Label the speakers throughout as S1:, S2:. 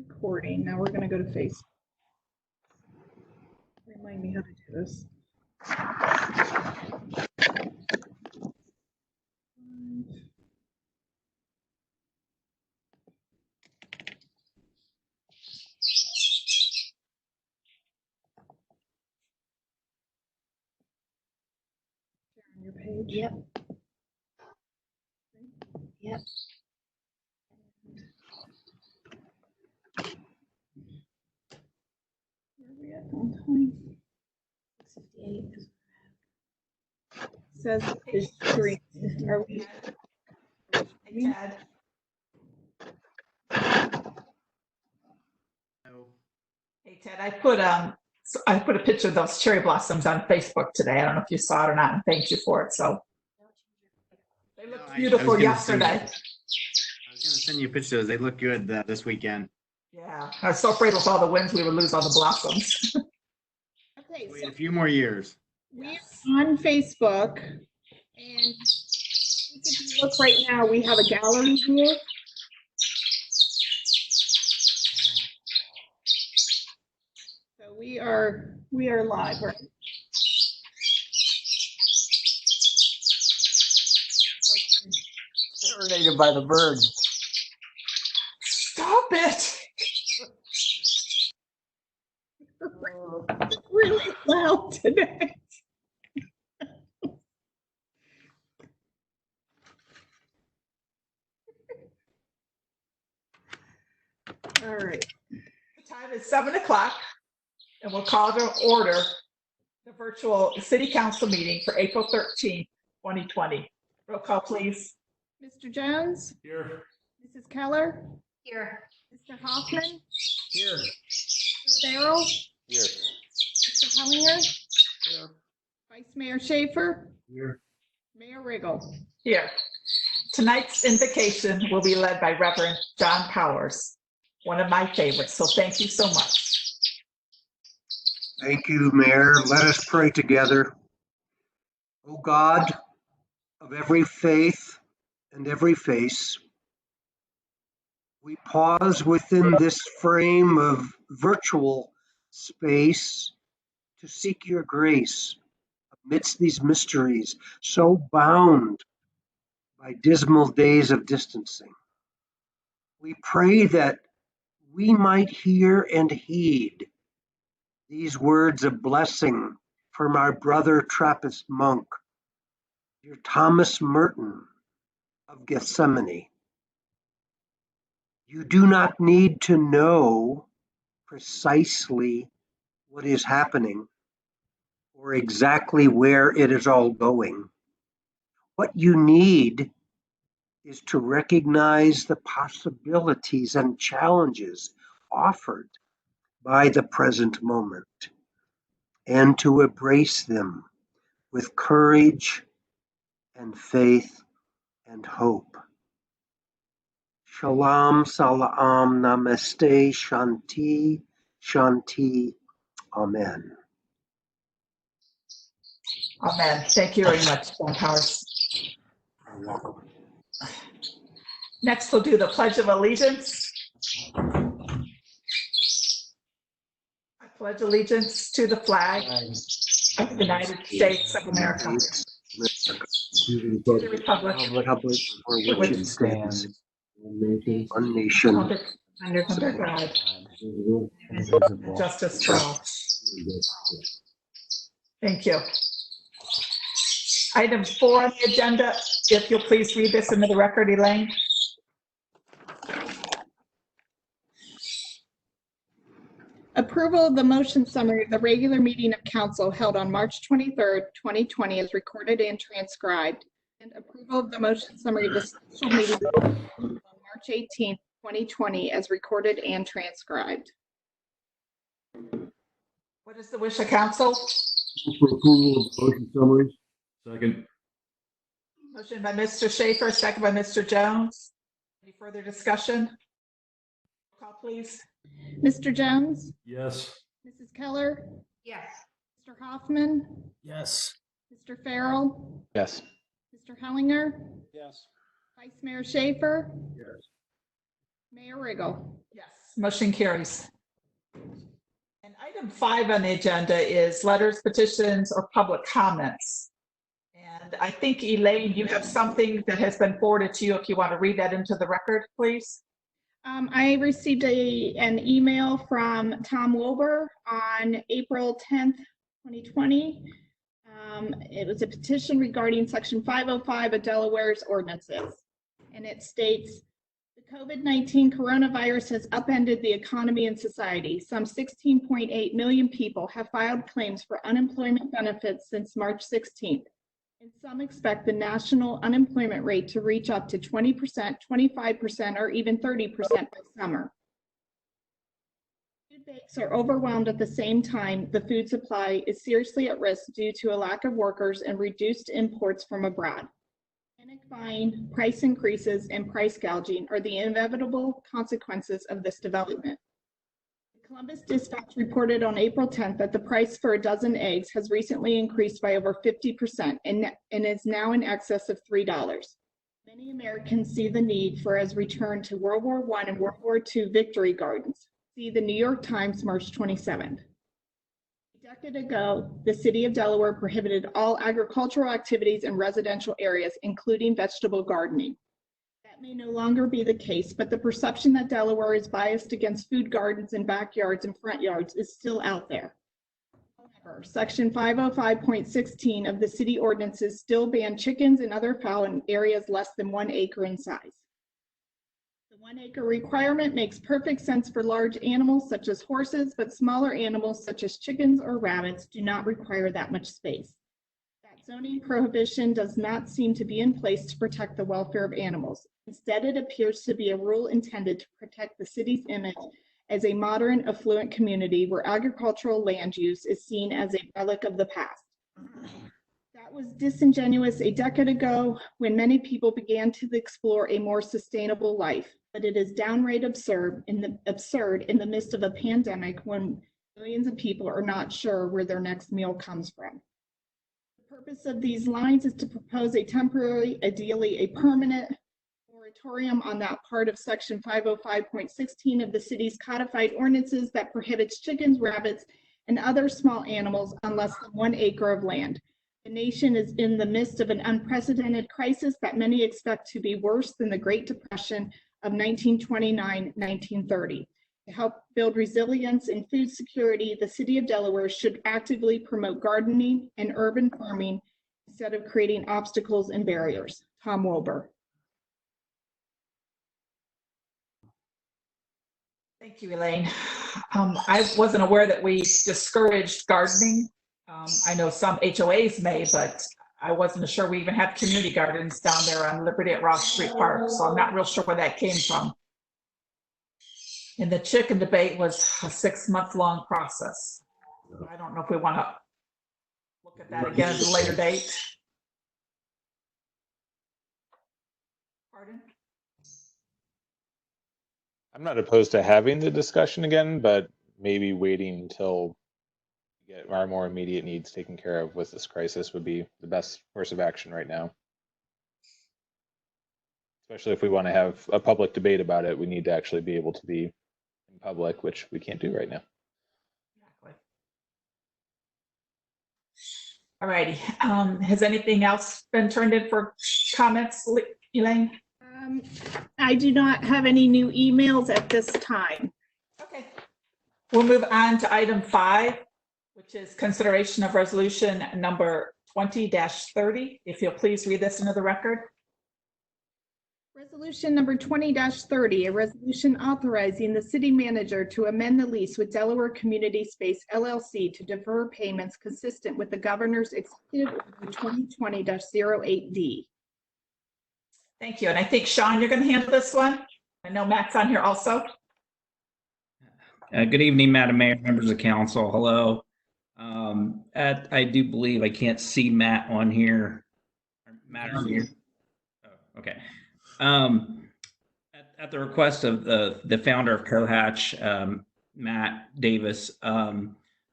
S1: Recording. Now we're going to go to Facebook. Remind me how to do this. Share on your page.
S2: Yep. Yep.
S1: Where are we at on time?
S2: 58.
S1: Says it's screen. Are we?
S2: Hey, Chad. Hey, Ted, I put a picture of those cherry blossoms on Facebook today. I don't know if you saw it or not, and thanked you for it. So they looked beautiful yesterday.
S3: I was going to send you a picture of those. They look good this weekend.
S2: Yeah, I was so afraid with all the winds we would lose all the blossoms.
S1: Okay,
S3: Wait
S1: so
S3: a few more years.
S1: we're on Facebook, and if you look right now, we have a gallery view. So we are live, right?
S4: Serenaded by the birds.
S2: Stop it!
S1: It's really loud today. All right.
S2: The time is 7 o'clock, and we'll call to order the virtual City Council meeting for April 13th, 2020. Roll call, please.
S1: Mr. Jones?
S3: Here.
S1: Mrs. Keller?
S2: Here.
S1: Mr. Hoffman?
S4: Here.
S1: Mr. Farrell?
S4: Here.
S1: Mr. Hellinger?
S4: Here.
S1: Vice Mayor Schaefer?
S4: Here.
S1: Mayor Riggle?
S2: Here. Tonight's invocation will be led by Reverend John Powers, one of my favorites, so thank you so much.
S5: Thank you, Mayor. Let us pray together. O God of every faith and every face, we pause within this frame of virtual space to seek your grace amidst these mysteries so bound by dismal days of distancing. We pray that we might hear and heed these words of blessing from our brother Trappist monk, dear Thomas Merton of Gethsemane. You do not need to know precisely what is happening or exactly where it is all going. What you need is to recognize the possibilities and challenges offered by the present moment and to embrace them with courage and faith and hope. Shalom, salam, namaste, shanti, shanti, amen.
S2: Amen. Thank you very much, John Powers.
S5: You're welcome.
S2: Next, we'll do the Pledge of Allegiance. I pledge allegiance to the flag of the United States of America, to the republic
S5: Republic for which it stands, one nation,
S2: under God, and justice for all. Thank you. Item 4 on the agenda, if you'll please read this into the record, Elaine.
S1: Approval of the motion summary of the regular meeting of council held on March 23rd, 2020 is recorded and transcribed, and approval of the motion summary of the special meeting on March 18th, 2020 as recorded and transcribed.
S2: What is the wish of council?
S6: Move for approval of motion summaries. Second.
S2: Motion by Mr. Schaefer, second by Mr. Jones. Any further discussion? Call, please.
S1: Mr. Jones?
S6: Yes.
S1: Mrs. Keller?
S2: Yes.
S1: Mr. Hoffman?
S4: Yes.
S1: Mr. Farrell?
S4: Yes.
S1: Mr. Hellinger?
S4: Yes.
S1: Vice Mayor Schaefer?
S6: Yes.
S1: Mayor Riggle?
S2: Yes. motion carries. And item 5 on the agenda is letters, petitions, or public comments. And I think, Elaine, you have something that has been forwarded to you. If you want to read that into the record, please.
S1: I received an email from Tom Wilbur on April 10th, 2020. It was a petition regarding Section 505 of Delaware's ordinances. And it states, the COVID-19 coronavirus has upended the economy and society. Some 16.8 million people have filed claims for unemployment benefits since March 16th. And some expect the national unemployment rate to reach up to 20%, 25%, or even 30% by summer. Food banks are overwhelmed at the same time. The food supply is seriously at risk due to a lack of workers and reduced imports from abroad. Panic buying, price increases, and price gouging are the inevitable consequences of this development. The Columbus Dispatch reported on April 10th that the price for a dozen eggs has recently increased by over 50% and is now in excess of $3. Many Americans see the need for a return to World War I and World War II victory gardens. See the New York Times, March 27th. A decade ago, the city of Delaware prohibited all agricultural activities in residential areas, including vegetable gardening. That may no longer be the case, but the perception that Delaware is biased against food gardens and backyards and front yards is still out there. However, Section 505.16 of the city ordinances still ban chickens and other fowl in areas less than 1 acre in size. The 1 acre requirement makes perfect sense for large animals such as horses, but smaller animals such as chickens or rabbits do not require that much space. That zoning prohibition does not seem to be in place to protect the welfare of animals. Instead, it appears to be a rule intended to protect the city's image as a modern, affluent community where agricultural land use is seen as a relic of the past. That was disingenuous a decade ago when many people began to explore a more sustainable life, but it is downright absurd in the midst of a pandemic when millions of people are not sure where their next meal comes from. The purpose of these lines is to propose a temporary, ideally a permanent, moratorium on that part of Section 505.16 of the city's codified ordinances that prohibits chickens, rabbits, and other small animals on less than 1 acre of land. The nation is in the midst of an unprecedented crisis that many expect to be worse than the Great Depression of 1929-1930. To help build resilience and food security, the city of Delaware should actively promote gardening and urban farming instead of creating obstacles and barriers. Tom Wilbur.
S2: Thank you, Elaine. I wasn't aware that we discouraged gardening. I know some HOAs may, but I wasn't sure we even have community gardens down there on Liberty at Ross Street Park, so I'm not real sure where that came from. And the chicken debate was a 6-month-long process. I don't know if we want to look at that again at a later date. Pardon?
S7: I'm not opposed to having the discussion again, but maybe waiting until we get our more immediate needs taken care of with this crisis would be the best course of action right now. Especially if we want to have a public debate about it, we need to actually be able to be in public, which we can't do right now.
S2: Exactly. All righty. Has anything else been turned in for comments, Elaine?
S1: I do not have any new emails at this time.
S2: Okay. We'll move on to item 5, which is consideration of resolution number 20-30. If you'll please read this into the record.
S1: Resolution number 20-30, a resolution authorizing the city manager to amend the lease with Delaware Community Space LLC to defer payments consistent with the governor's executive order 2020-08D.
S2: Thank you. And I think, Sean, you're going to handle this one. I know Matt's on here also.
S8: Good evening, Madam Mayor, members of council. Hello. I do believe I can't see Matt on here. Matt is here. Oh, okay. At the request of the founder of Cohatch, Matt Davis,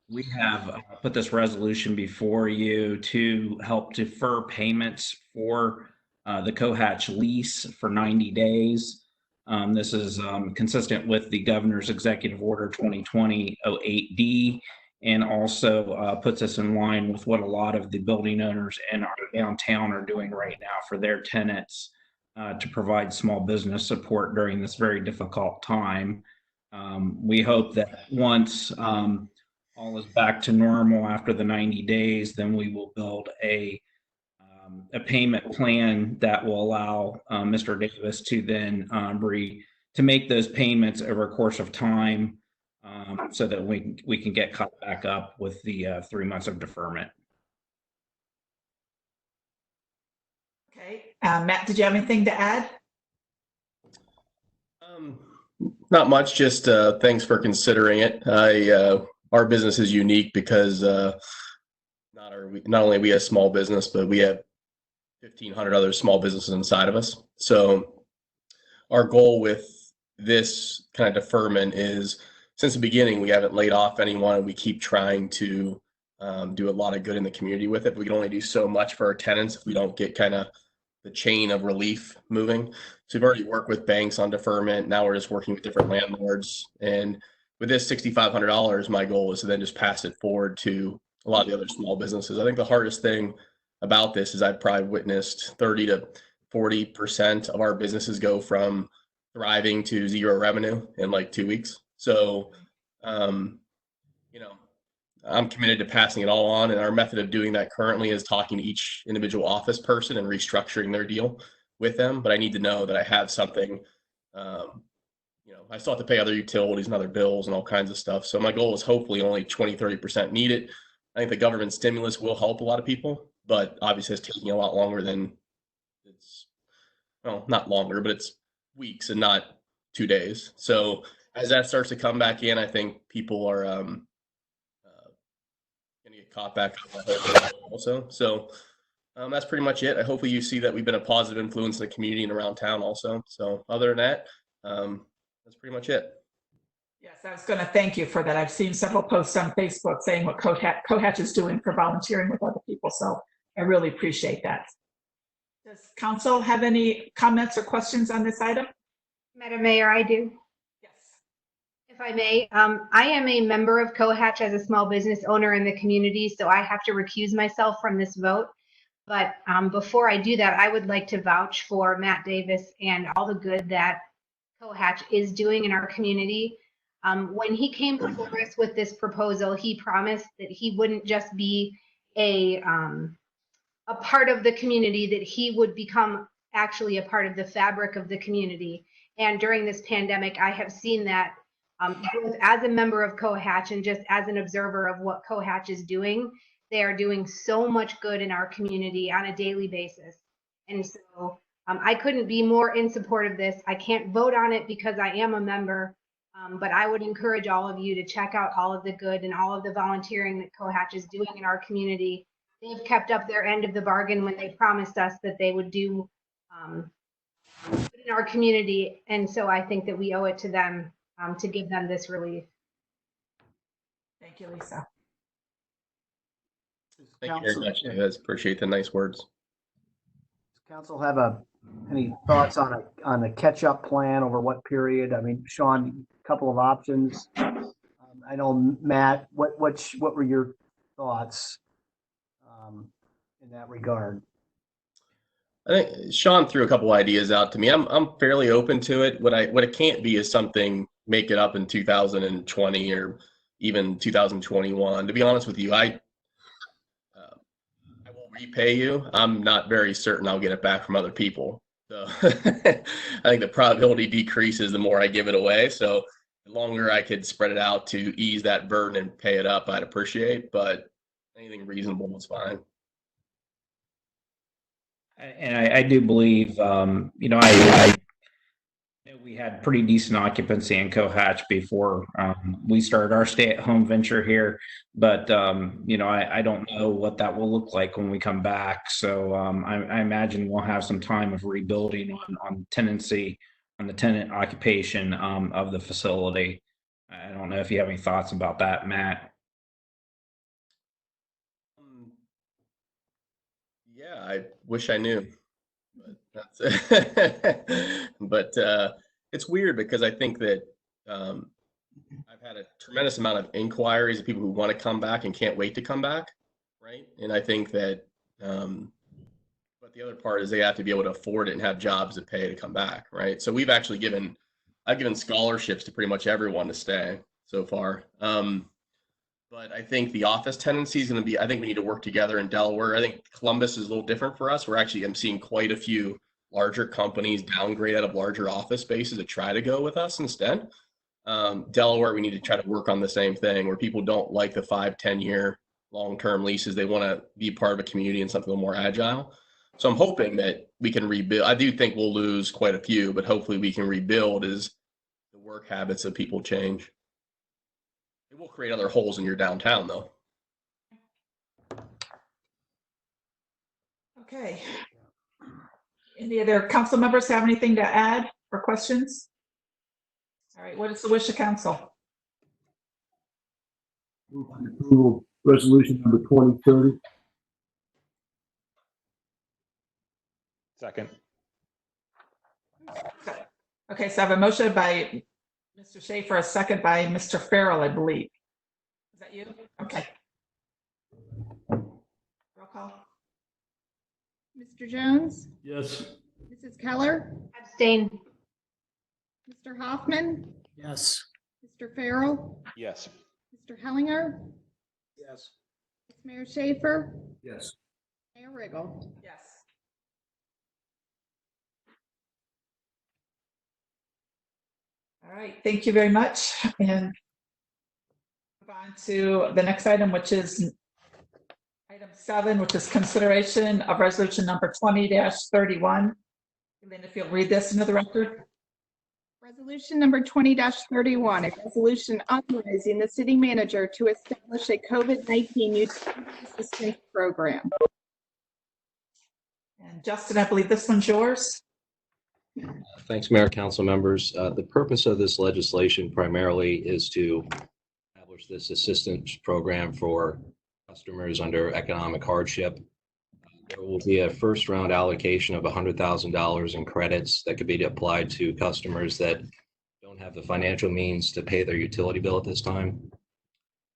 S8: we have put this resolution before you to help defer payments for the Cohatch lease for 90 days. This is consistent with the Governor's Executive Order 2020-08D, and also puts us in line with what a lot of the building owners in our downtown are doing right now for their tenants to provide small business support during this very difficult time. We hope that once all is back to normal after the 90 days, then we will build a payment plan that will allow Mr. Davis to then to make those payments over a course of time, so that we can get caught back up with the 3 months of deferment.
S2: Okay, Matt, did you have anything to add?
S9: Not much, just thanks for considering it. Our business is unique because not only are we a small business, but we have 1,500 other small businesses inside of us. So our goal with this kind of deferment is, since the beginning, we haven't laid off anyone, and we keep trying to do a lot of good in the community with it. We can only do so much for our tenants if we don't get kind of the chain of relief moving. So we've already worked with banks on deferment. Now we're just working with different landlords. And with this $6,500, my goal is to then just pass it forward to a lot of the other small businesses. I think the hardest thing about this is I've probably witnessed 30 to 40% of our businesses go from thriving to zero revenue in like 2 weeks. So, I'm committed to passing it all on. And our method of doing that currently is talking to each individual office person and restructuring their deal with them. But I need to know that I have something, I still have to pay other utilities and other bills and all kinds of stuff. So my goal is hopefully only 20, 30% need it. I think the government stimulus will help a lot of people, but obviously it's taking a lot longer than not longer, but it's weeks and not 2 days. So as that starts to come back in, I think people are going to get caught back up also. So that's pretty much it. Hopefully you see that we've been a positive influence in the community and around town also. So other than that, that's pretty much it.
S2: Yes, I was going to thank you for that. I've seen several posts on Facebook saying what Cohatch is doing for volunteering with other people. So I really appreciate that. Does council have any comments or questions on this item?
S10: Madam Mayor, I do.
S2: Yes.
S10: If I may, I am a member of Cohatch as a small business owner in the community, so I have to recuse myself from this vote. But before I do that, I would like to vouch for Matt Davis and all the good that Cohatch is doing in our community. When he came before us with this proposal, he promised that he wouldn't just be a part of the community, that he would become actually a part of the fabric of the community. And during this pandemic, I have seen that both as a member of Cohatch and just as an observer of what Cohatch is doing. They are doing so much good in our community on a daily basis. And so I couldn't be more in support of this. I can't vote on it because I am a member, but I would encourage all of you to check out all of the good and all of the volunteering that Cohatch is doing in our community. They've kept up their end of the bargain when they promised us that they would do in our community. And so I think that we owe it to them to give them this relief.
S2: Thank you, Lisa.
S9: Thank you very much. I appreciate the nice words.
S4: Does council have any thoughts on a catch-up plan over what period? I mean, Sean, a couple of options. I know, Matt, what were your thoughts in that regard?
S9: I think Sean threw a couple ideas out to me. I'm fairly open to it. What it can't be is something make it up in 2020 or even 2021. To be honest with you, I will repay you. I'm not very certain I'll get it back from other people. So I think the probability decreases the more I give it away. So the longer I could spread it out to ease that burden and pay it up, I'd appreciate. But anything reasonable is fine.
S8: And I do believe, I we had pretty decent occupancy in Cohatch before we started our stay-at-home venture here. But, I don't know what that will look like when we come back. So I imagine we'll have some time of rebuilding on tenancy, on the tenant occupation of the facility. I don't know if you have any thoughts about that, Matt.
S9: Yeah, I wish I knew, but that's but it's weird because I think that I've had a tremendous amount of inquiries of people who want to come back and can't wait to come back, right? And I think that, but the other part is they have to be able to afford it and have jobs to pay to come back, right? So we've actually I've given scholarships to pretty much everyone to stay so far. But I think the office tendency is going to be, I think we need to work together in Delaware. I think Columbus is a little different for us. I'm seeing quite a few larger companies downgrade out of larger office spaces to try to go with us instead. Delaware, we need to try to work on the same thing where people don't like the 5-10 year long-term leases. They want to be part of a community and something a little more agile. So I'm hoping that we can rebuild. I do think we'll lose quite a few, but hopefully we can rebuild as the work habits of people change. It will create other holes in your downtown, though.
S2: Okay. Any other council members have anything to add or questions? All right, what is the wish of council?
S6: Move for approval of resolution number 2030.
S7: Second.
S2: Okay, so I have a motion by Mr. Schaefer, a second by Mr. Farrell, I believe. Is that you? Okay. Roll call.
S1: Mr. Jones,
S6: Yes.
S1: Mrs. Keller,
S10: Abstain.
S1: Mr. Hoffman,
S4: Yes.
S1: Mr. Farrell,
S7: Yes.
S1: Mr. Hellinger,
S4: Yes.
S1: Mayor Schaefer,
S6: Yes.
S1: Mayor Riggle.
S2: Yes. All right, thank you very much. And move on to the next item, which is item 7, which is consideration of resolution number 20-31. Linda, if you'll read this into the record.
S1: Resolution number 20-31, a resolution authorizing the city manager to establish a COVID-19 utility assistance program.
S2: And Justin, I believe this one's yours.
S11: Thanks, Mayor, council members. The purpose of this legislation primarily is to establish this assistance program for customers under economic hardship. There will be a first round allocation of $100,000 in credits that could be applied to customers that don't have the financial means to pay their utility bill at this time.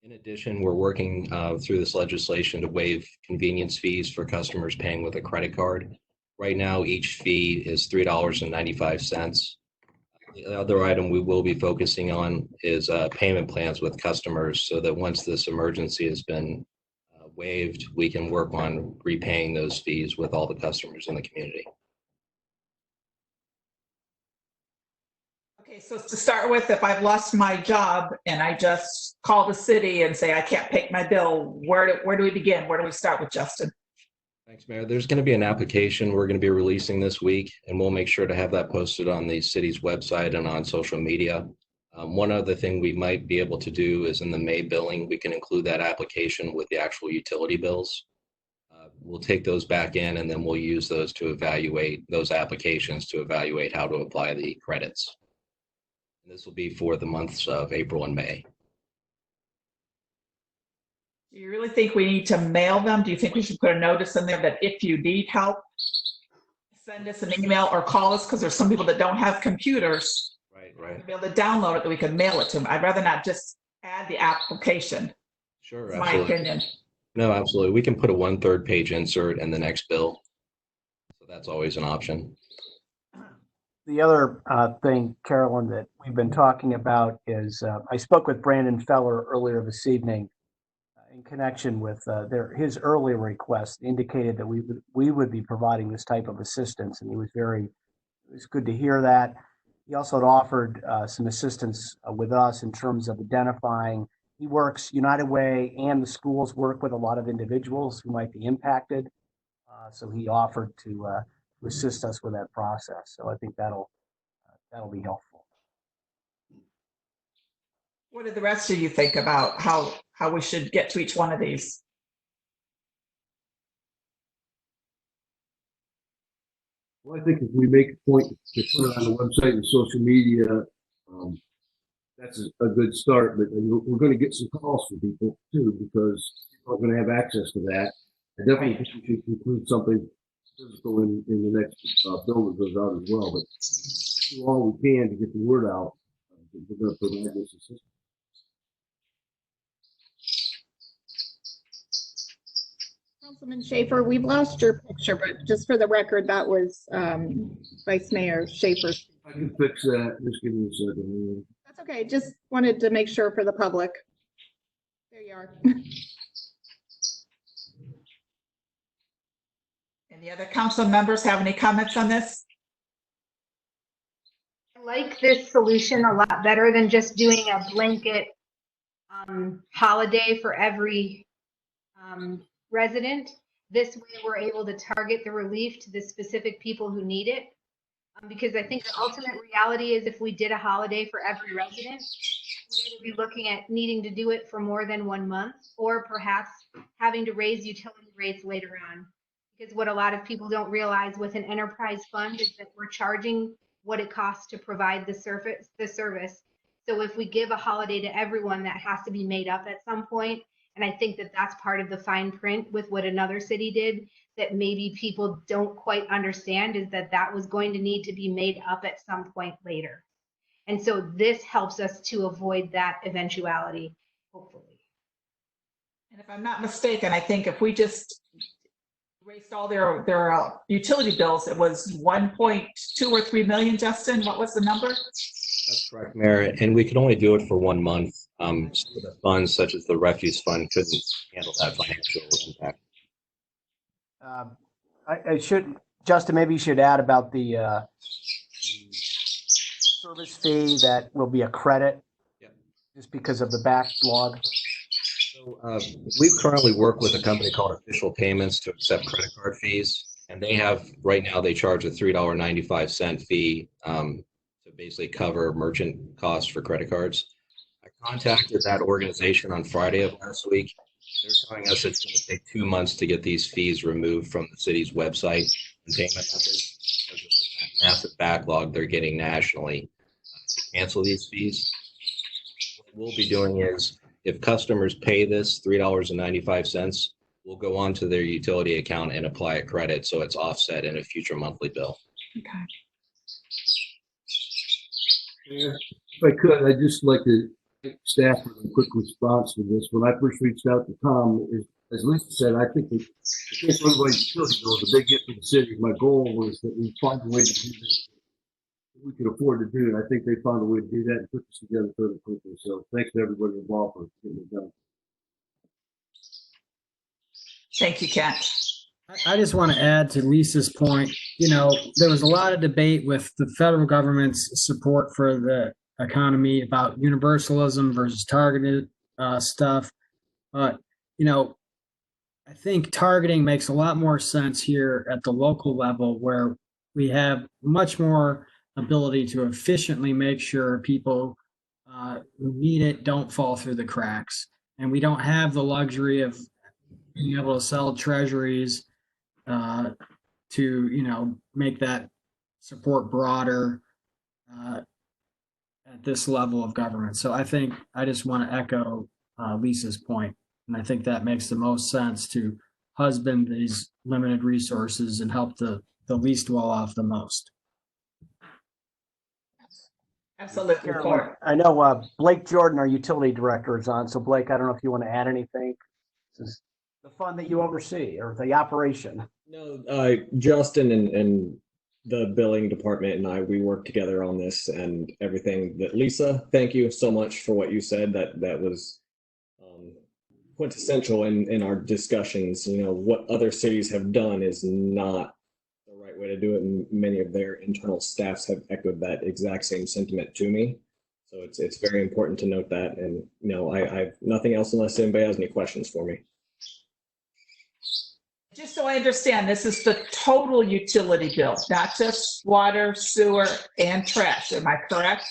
S11: In addition, we're working through this legislation to waive convenience fees for customers paying with a credit card. Right now, each fee is $3.95. The other item we will be focusing on is payment plans with customers so that once this emergency has been waived, we can work on repaying those fees with all the customers in the community.
S2: Okay, so to start with, if I've lost my job and I just call the city and say I can't pay my bill, where do we begin? Where do we start with, Justin?
S11: Thanks, Mayor. There's going to be an application we're going to be releasing this week, and we'll make sure to have that posted on the city's website and on social media. One other thing we might be able to do is in the May billing, we can include that application with the actual utility bills. We'll take those back in, and then we'll use those to evaluate those applications to evaluate how to apply the credits. And this will be for the months of April and May.
S2: Do you really think we need to mail them? Do you think we should put a notice in there that if you need help, send us an email or call us? Because there's some people that don't have computers.
S11: Right.
S2: To be able to download it, that we could mail it to them. I'd rather not just add the application.
S11: Sure,
S2: That's my
S11: absolutely.
S2: opinion.
S11: No, absolutely. We can put a 1/3 page insert in the next bill. So that's always an option.
S4: The other thing, Carolyn, that we've been talking about is I spoke with Brandon Feller earlier this evening in connection with his earlier request indicated that we would be providing this type of assistance, and it was good to hear that. He also had offered some assistance with us in terms of identifying. He works United Way, and the schools work with a lot of individuals who might be impacted. So he offered to assist us with that process. So I think that'll be helpful.
S2: What did the rest of you think about how we should get to each one of these?
S6: Well, I think if we make a point to put it on the website and social media, that's a good start. But we're going to get some calls from people too, because people are going to have access to that. I definitely think we should include something physical in the next bill that goes out as well. But do all we can to get the word out. We're going to provide this assistance.
S1: Councilman Schaefer, we've lost your picture, but just for the record, that was Vice Mayor Schaefer.
S6: I can fix that. Just give me a second.
S1: That's okay. Just wanted to make sure for the public. There you are.
S2: Any other council members have any comments on this?
S10: I like this solution a lot better than just doing a blanket holiday for every resident. This way we're able to target the relief to the specific people who need it. Because I think the ultimate reality is if we did a holiday for every resident, we'd be looking at needing to do it for more than 1 month, or perhaps having to raise utility rates later on. Because what a lot of people don't realize with an enterprise fund is that we're charging what it costs to provide the service. So if we give a holiday to everyone, that has to be made up at some point. And I think that that's part of the fine print with what another city did that maybe people don't quite understand, is that that was going to need to be made up at some point later. And so this helps us to avoid that eventuality, hopefully.
S2: And if I'm not mistaken, I think if we just raised all their utility bills, it was 1.2 or 3 million, Justin. What was the number?
S11: That's correct, Mayor. And we could only do it for 1 month. Some of the funds, such as the refuse fund, couldn't handle that financial impact.
S4: I should, Justin, maybe you should add about the service fee that will be a credit.
S11: Yep.
S4: Just because of the backlog.
S11: So we currently work with a company called Official Payments to accept credit card fees. And they have, right now, they charge a $3.95 fee to basically cover merchant costs for credit cards. I contacted that organization on Friday of last week. They're telling us it's going to take 2 months to get these fees removed from the city's website and payment methods because of the massive backlog they're getting nationally to cancel these fees. What we'll be doing is, if customers pay this $3.95, we'll go onto their utility account and apply a credit so it's offset in a future monthly bill.
S2: Okay.
S6: If I could, I'd just like to thank staff for a quick response to this. When I first reached out to Tom, as Lisa said, I think everybody's utility bill is a big hit for the city. My goal was that we find a way to do this we could afford to do, and I think they found a way to do that and put this together fairly quickly. So thanks to everybody involved for getting it done.
S2: Thank you, Kent.
S12: I just want to add to Lisa's point. You know, there was a lot of debate with the federal government's support for the economy about universalism versus targeted stuff. But, you know, I think targeting makes a lot more sense here at the local level, where we have much more ability to efficiently make sure people who need it don't fall through the cracks. And we don't have the luxury of being able to sell treasuries to, you know, make that support broader at this level of government. So I think I just want to echo Lisa's point. And I think that makes the most sense to husband these limited resources and help the least well off the most.
S2: Absolutely.
S4: I know Blake Jordan, our utility director, is on. So Blake, I don't know if you want to add anything. This is the fund that you oversee, or the operation.
S13: No, Justin and the billing department and I, we work together on this and everything. That Lisa, thank you so much for what you said. That was quintessential in our discussions. You know, what other cities have done is not the right way to do it, and many of their internal staffs have echoed that exact same sentiment to me. So it's very important to note that. And you know, I have nothing else unless anybody has any questions for me.
S2: Just so I understand, this is the total utility bill, not just water, sewer, and trash. Am I correct?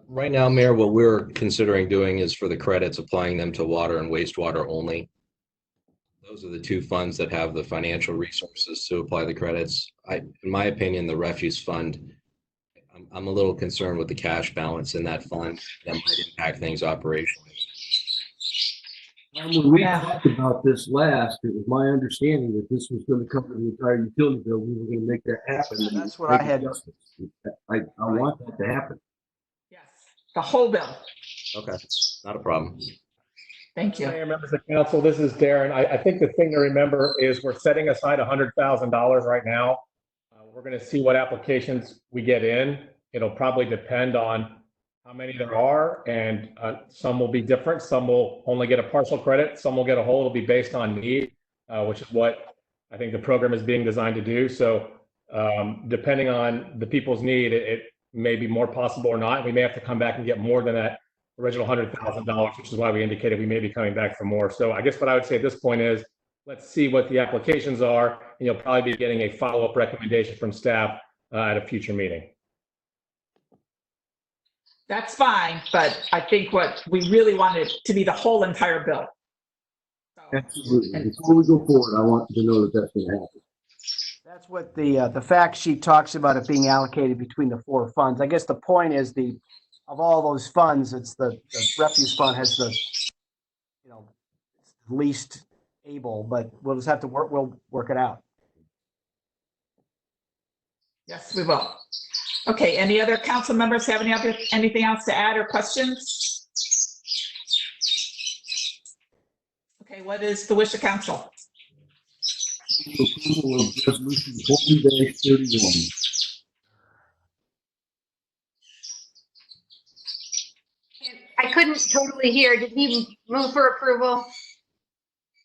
S11: Right now, Mayor, what we're considering doing is for the credits, applying them to water and wastewater only. Those are the two funds that have the financial resources to apply the credits. In my opinion, the refuse fund, I'm a little concerned with the cash balance in that fund that might impact things operationally.
S6: And when we
S2: Yeah.
S6: talked about this last, it was my understanding that this was going to cover the entire utility bill. We were going to make that happen. and
S4: That's what
S6: make
S4: I had.
S6: adjustments. I want that to happen.
S2: Yes, the whole bill.
S11: Okay, not a problem.
S2: Thank you.
S14: Mayor, members of council, this is Darren. I think the thing to remember is we're setting aside $100,000 right now. We're going to see what applications we get in. It'll probably depend on how many there are, and some will be different. Some will only get a partial credit. Some will get a whole. It'll be based on need, which is what I think the program is being designed to do. So depending on the people's need, it may be more possible or not. We may have to come back and get more than that original $100,000, which is why we indicated we may be coming back for more. So I guess what I would say at this point is, let's see what the applications are, and you'll probably be getting a follow-up recommendation from staff at a future meeting.
S2: That's fine, but I think what we really wanted to be the whole entire bill.
S6: Absolutely. Before we go forward, I want to know that that's going to happen.
S4: That's what the fact sheet talks about, it being allocated between the 4 funds. I guess the point is of all those funds, it's the refuse fund has the least able, but we'll just have to work it out.
S2: Yes, we will. Okay, any other council members have anything else to add or questions? Okay, what is the wish of council?
S6: Approval of resolution 20-31.
S10: I couldn't totally hear. Did he move for approval?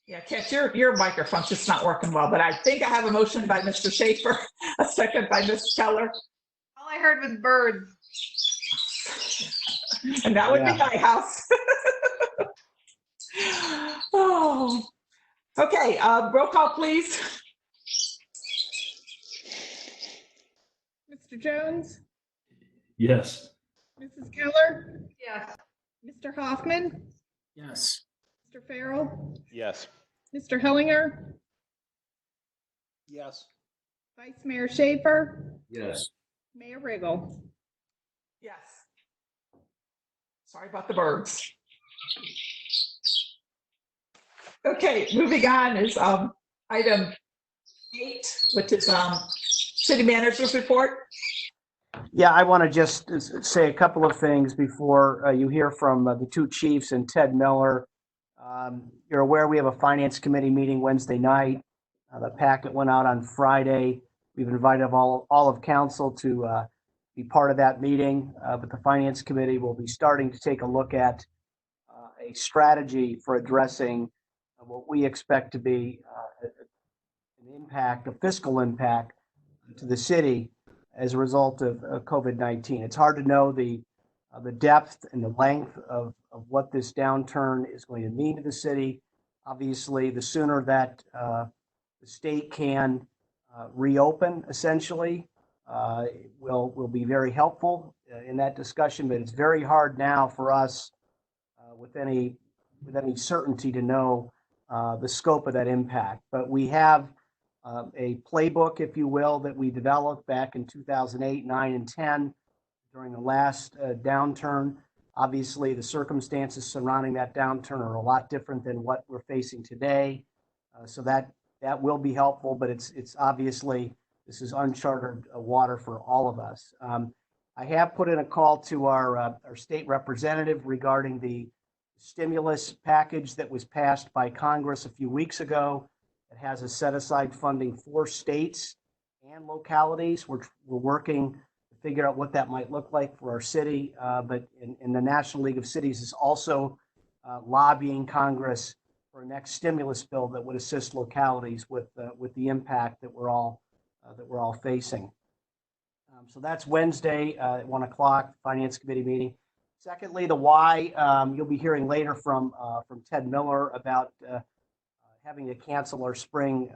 S2: Yeah, Kat, your microphone's just not working well, but I think I have a motion by Mr. Schaefer, a second by Ms. Keller.
S10: All I heard was birds.
S2: And that would be my house. Oh, okay, roll call, please.
S1: Mr. Jones,
S6: Yes.
S1: Mrs. Keller,
S10: Yes.
S1: Mr. Hoffman,
S12: Yes.
S1: Mr. Farrell,
S7: Yes.
S1: Mr. Hellinger,
S4: Yes.
S1: Vice Mayor Schaefer,
S6: Yes.
S1: Mayor Riggle.
S2: Yes. Sorry about the birds. Okay, moving on is item 8, which is city manager's report.
S4: Yeah, I want to just say a couple of things before you hear from the 2 chiefs and Ted Miller. You're aware we have a finance committee meeting Wednesday night. The packet went out on Friday. We've invited all of council to be part of that meeting, but the finance committee will be starting to take a look at a strategy for addressing what we expect to be an impact, a fiscal impact to the city as a result of COVID-19. It's hard to know the depth and the length of what this downturn is going to mean to the city. Obviously, the sooner that the state can reopen, essentially, will be very helpful in that discussion. But it's very hard now for us with any certainty to know the scope of that impact. But we have a playbook, if you will, that we developed back in 2008, 9, and 10 during the last downturn. Obviously, the circumstances surrounding that downturn are a lot different than what we're facing today. So that will be helpful, but it's obviously, this is uncharted water for all of us. I have put in a call to our state representative regarding the stimulus package that was passed by Congress a few weeks ago. It has a set aside funding for states and localities. We're working to figure out what that might look like for our city. But in the National League of Cities is also lobbying Congress for a next stimulus bill that would assist localities with the impact that we're all facing. So that's Wednesday at 1 o'clock, Finance Committee meeting. Secondly, the why, you'll be hearing later from Ted Miller about having to cancel our spring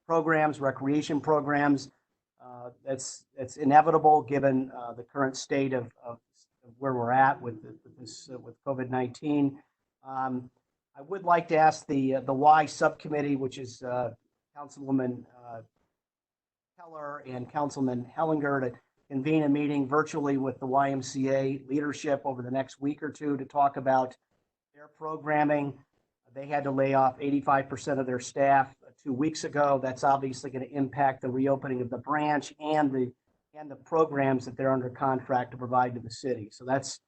S4: programs, recreation programs. That's inevitable given the current state of where we're at with COVID-19. I would like to ask the why subcommittee, which is Councilwoman Keller and Councilman Hellinger, to convene a meeting virtually with the YMCA leadership over the next week or two to talk about their programming. They had to lay off 85% of their staff 2 weeks ago. That's obviously going to impact the reopening of the branch and the programs that they're under contract to provide to the city. So that's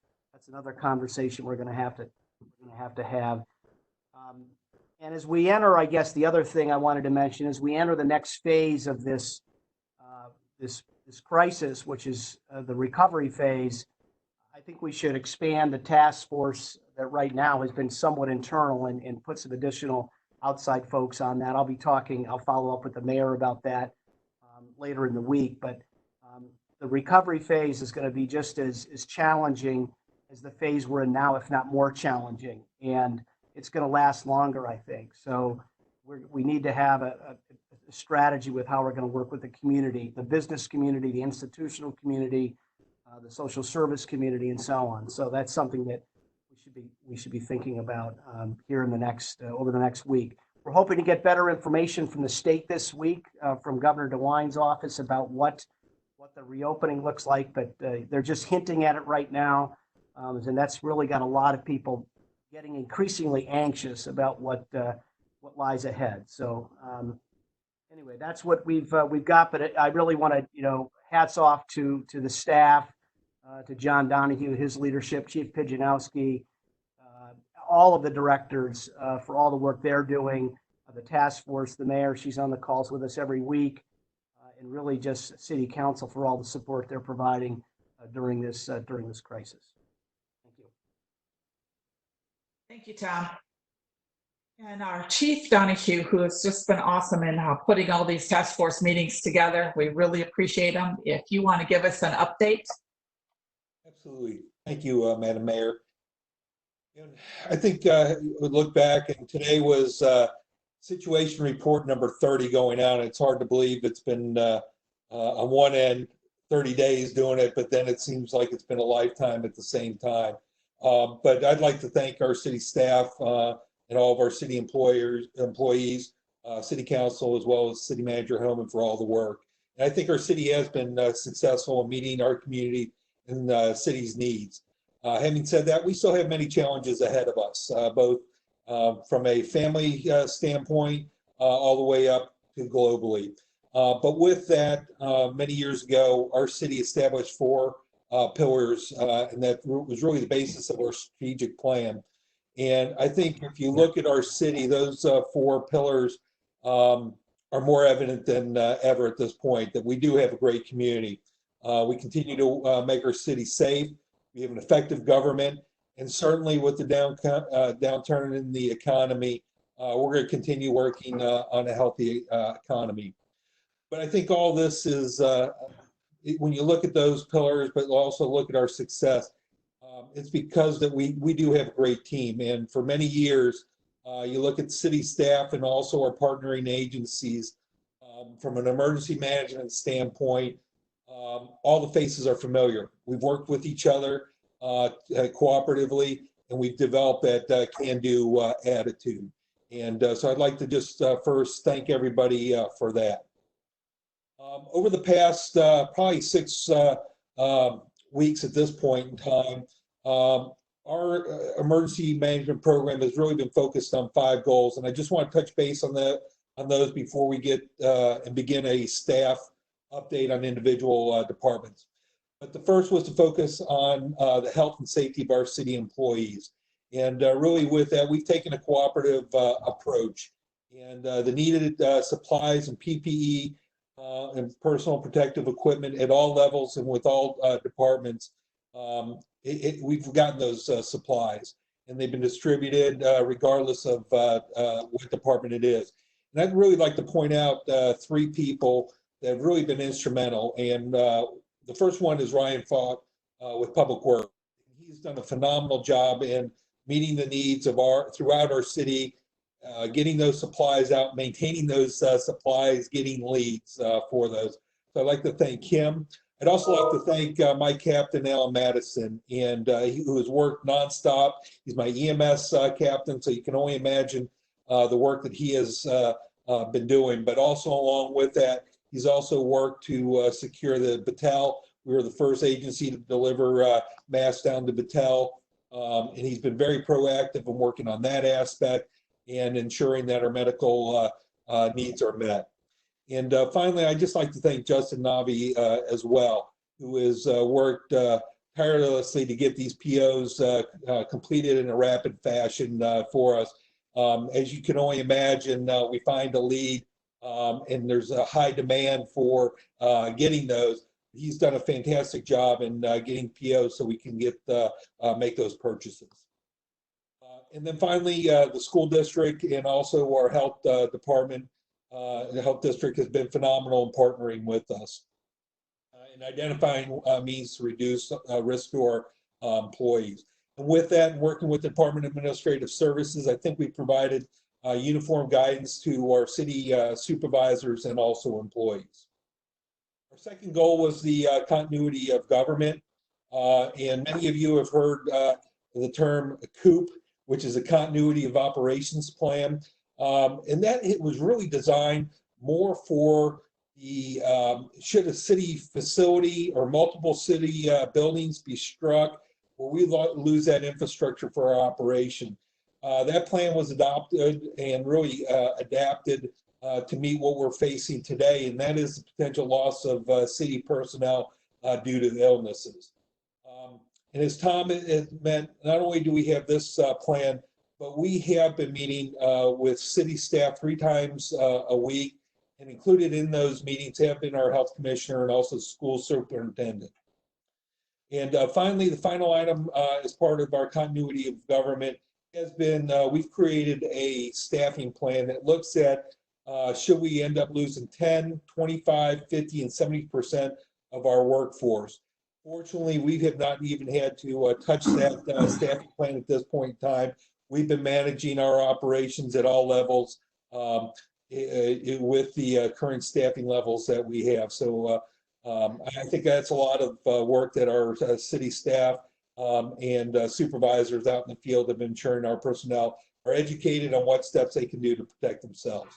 S4: another conversation we're going to have to have. And as we enter, I guess the other thing I wanted to mention is we enter the next phase of this crisis, which is the recovery phase. I think we should expand the task force that right now has been somewhat internal and put some additional outside folks on that. I'll follow up with the mayor about that later in the week. But the recovery phase is going to be just as challenging as the phase we're in now, if not more challenging. And it's going to last longer, I think. So we need to have a strategy with how we're going to work with the community, the business community, the institutional community, the social service community, and so on. So that's something that we should be thinking about here in the next over the next week. We're hoping to get better information from the state this week, from Governor DeWine's office about what the reopening looks like, but they're just hinting at it right now, and that's really got a lot of people getting increasingly anxious about what lies ahead. So anyway, that's what we've got. But I really want to, hats off to the staff, to John Donahue, his leadership, Chief Pijanowski, all of the directors for all the work they're doing, the task force, the mayor, she's on the calls with us every week, and really just City Council for all the support they're providing during this crisis. Thank you.
S2: Thank you, Tom. And our Chief Donahue, who has just been awesome in putting all these task force meetings together. We really appreciate him. If you want to give us an update.
S15: Absolutely. Thank you, Madam Mayor. And I think we look back, and today was situation report number 30 going out. It's hard to believe it's been on one end 30 days doing it, but then it seems like it's been a lifetime at the same time. But I'd like to thank our city staff and all of our city employees, city council, as well as city manager Hellman for all the work. And I think our city has been successful in meeting our community and the city's needs. Having said that, we still have many challenges ahead of us, both from a family standpoint all the way up to globally. But with that, many years ago, our city established 4 pillars, and that was really the basis of our strategic plan. And I think if you look at our city, those 4 pillars are more evident than ever at this point, that we do have a great community. We continue to make our city safe. We have an effective government, and certainly with the downturn in the economy, we're going to continue working on a healthy economy. But I think all this is, when you look at those pillars, but also look at our success, it's because that we do have a great team. And for many years, you look at city staff and also our partnering agencies, from an emergency management standpoint, all the faces are familiar. We've worked with each other cooperatively, and we've developed that can-do attitude. And so I'd like to just first thank everybody for that. Over the past probably 6 weeks at this point in time, our emergency management program has really been focused on 5 goals, and I just want to touch base on those before we get and begin a staff update on individual departments. But the first was to focus on the health and safety of our city employees. And really with that, we've taken a cooperative approach, and the needed supplies and PPE and personal protective equipment at all levels and with all departments, we've gotten those supplies, and they've been distributed regardless of what department it is. And I'd really like to point out 3 people that have really been instrumental. And the first one is Ryan Falk with Public Works. He's done a phenomenal job in meeting the needs of throughout our city, getting those supplies out, maintaining those supplies, getting leads for those. So I'd like to thank him. I'd also like to thank my captain, Alan Madison, and who has worked nonstop. He's my EMS captain, so you can only imagine the work that he has been doing. But also along with that, he's also worked to secure the Battelle. We were the first agency to deliver masks down to Battelle. And he's been very proactive in working on that aspect and ensuring that our medical needs are met. And finally, I'd just like to thank Justin Navi as well, who has worked tirelessly to get these POs completed in a rapid fashion for us. As you can only imagine, we find a lead and there's a high demand for getting those. He's done a fantastic job in getting POs so we can get make those purchases. And then finally, the school district and also our health department, the health district has been phenomenal in partnering with us in identifying means to reduce risk to our employees. And with that, working with the Department of Administrative Services, I think we provided uniform guidance to our city supervisors and also employees. Our second goal was the continuity of government. And many of you have heard the term COOP, which is a continuity of operations plan. And that it was really designed more for the, should a city facility or multiple city buildings be struck, where we lose that infrastructure for our operation. That plan was adopted and really adapted to meet what we're facing today, and that is the potential loss of city personnel due to illnesses. And as Tom has meant, not only do we have this plan, but we have been meeting with city staff 3 times a week, and included in those meetings have been our health commissioner and also school superintendent. And finally, the final item as part of our continuity of government has been we've created a staffing plan that looks at should we end up losing 10, 25, 50, and 70% of our workforce. Fortunately, we have not even had to touch that staffing plan at this point in time. We've been managing our operations at all levels with the current staffing levels that we have. So I think that's a lot of work that our city staff and supervisors out in the field have been ensuring our personnel are educated on what steps they can do to protect themselves.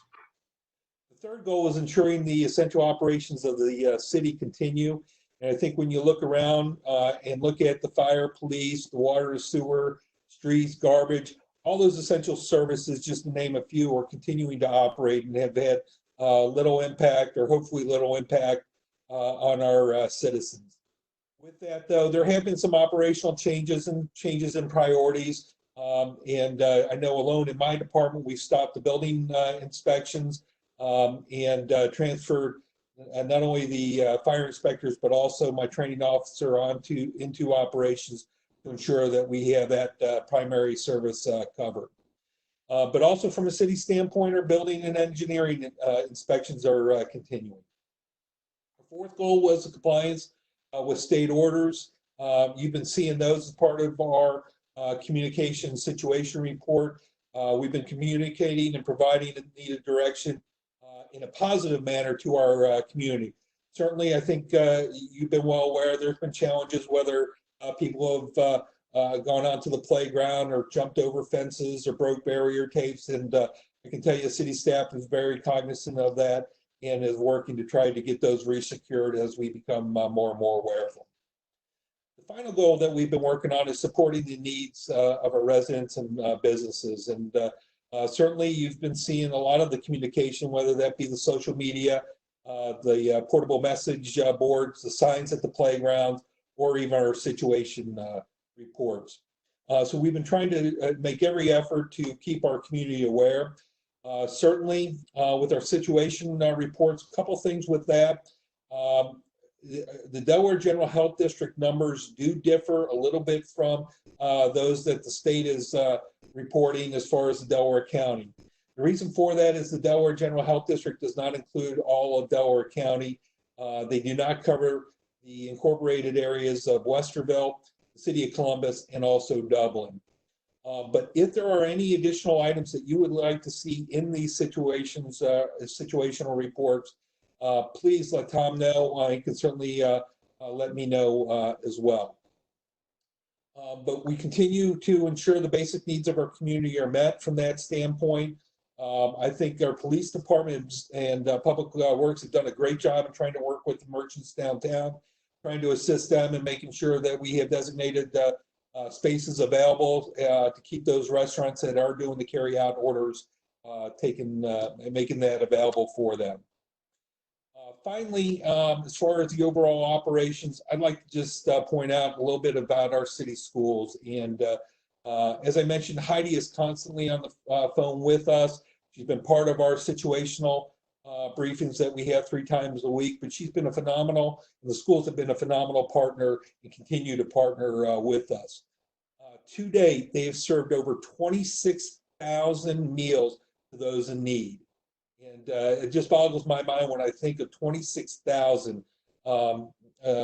S15: The third goal is ensuring the essential operations of the city continue. And I think when you look around and look at the fire, police, the water, sewer, streets, garbage, all those essential services, just to name a few, are continuing to operate and have had little impact, or hopefully little impact on our citizens. With that, though, there have been some operational changes in priorities. And I know alone in my department, we stopped the building inspections and transferred not only the fire inspectors, but also my training officer into operations to ensure that we have that primary service covered. But also from a city standpoint, our building and engineering inspections are continuing. The fourth goal was the compliance with state orders. You've been seeing those as part of our communication situation report. We've been communicating and providing the needed direction in a positive manner to our community. Certainly, I think you've been well aware there's been challenges, whether people have gone onto the playground or jumped over fences or broke barrier tapes. And I can tell you, city staff is very cognizant of that and is working to try to get those resecured as we become more and more aware of them. The final goal that we've been working on is supporting the needs of our residents and businesses. And certainly you've been seeing a lot of the communication, whether that be the social media, the portable message boards, the signs at the playgrounds, or even our situation reports. So we've been trying to make every effort to keep our community aware. Certainly with our situation reports, a couple things with that. The Delaware General Health District numbers do differ a little bit from those that the state is reporting as far as the Delaware County. The reason for that is the Delaware General Health District does not include all of Delaware County. They do not cover the incorporated areas of Westerville, the city of Columbus, and also Dublin. But if there are any additional items that you would like to see in these situations, situational reports, please let Tom know. He can certainly let me know as well. But we continue to ensure the basic needs of our community are met from that standpoint. I think our police department and public works have done a great job in trying to work with the merchants downtown, trying to assist them in making sure that we have designated spaces available to keep those restaurants that are doing the carry-out orders making that available for them. Finally, as far as the overall operations, I'd like to just point out a little bit about our city schools. And as I mentioned, Heidi is constantly on the phone with us. She's been part of our situational briefings that we have 3 times a week, but she's been and the schools have been a phenomenal partner and continue to partner with us. To date, they have served over 26,000 meals to those in need. And it just boggles my mind when I think of 26,000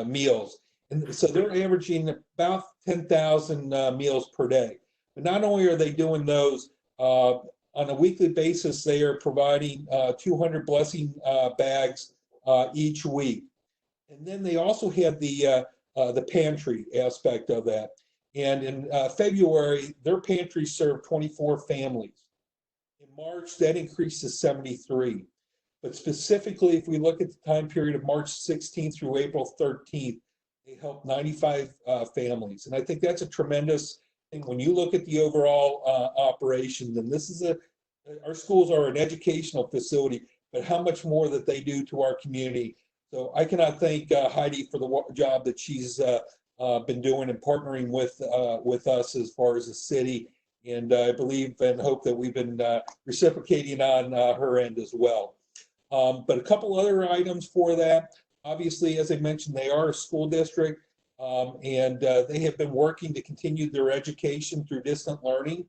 S15: meals. And so they're averaging about 10,000 meals per day. But not only are they doing those, on a weekly basis, they are providing 200 blessing bags each week. And then they also have the pantry aspect of that. And in February, their pantry served 24 families. In March, that increased to 73. But specifically, if we look at the time period of March 16th through April 13th, they helped 95 families. And I think that's a tremendous thing. When you look at the overall operation, then this is our schools are an educational facility, but how much more that they do to our community. So I cannot thank Heidi for the job that she's been doing and partnering with us as far as the city. And I believe and hope that we've been reciprocating on her end as well. But a couple other items for that. Obviously, as I mentioned, they are a school district, and they have been working to continue their education through distant learning,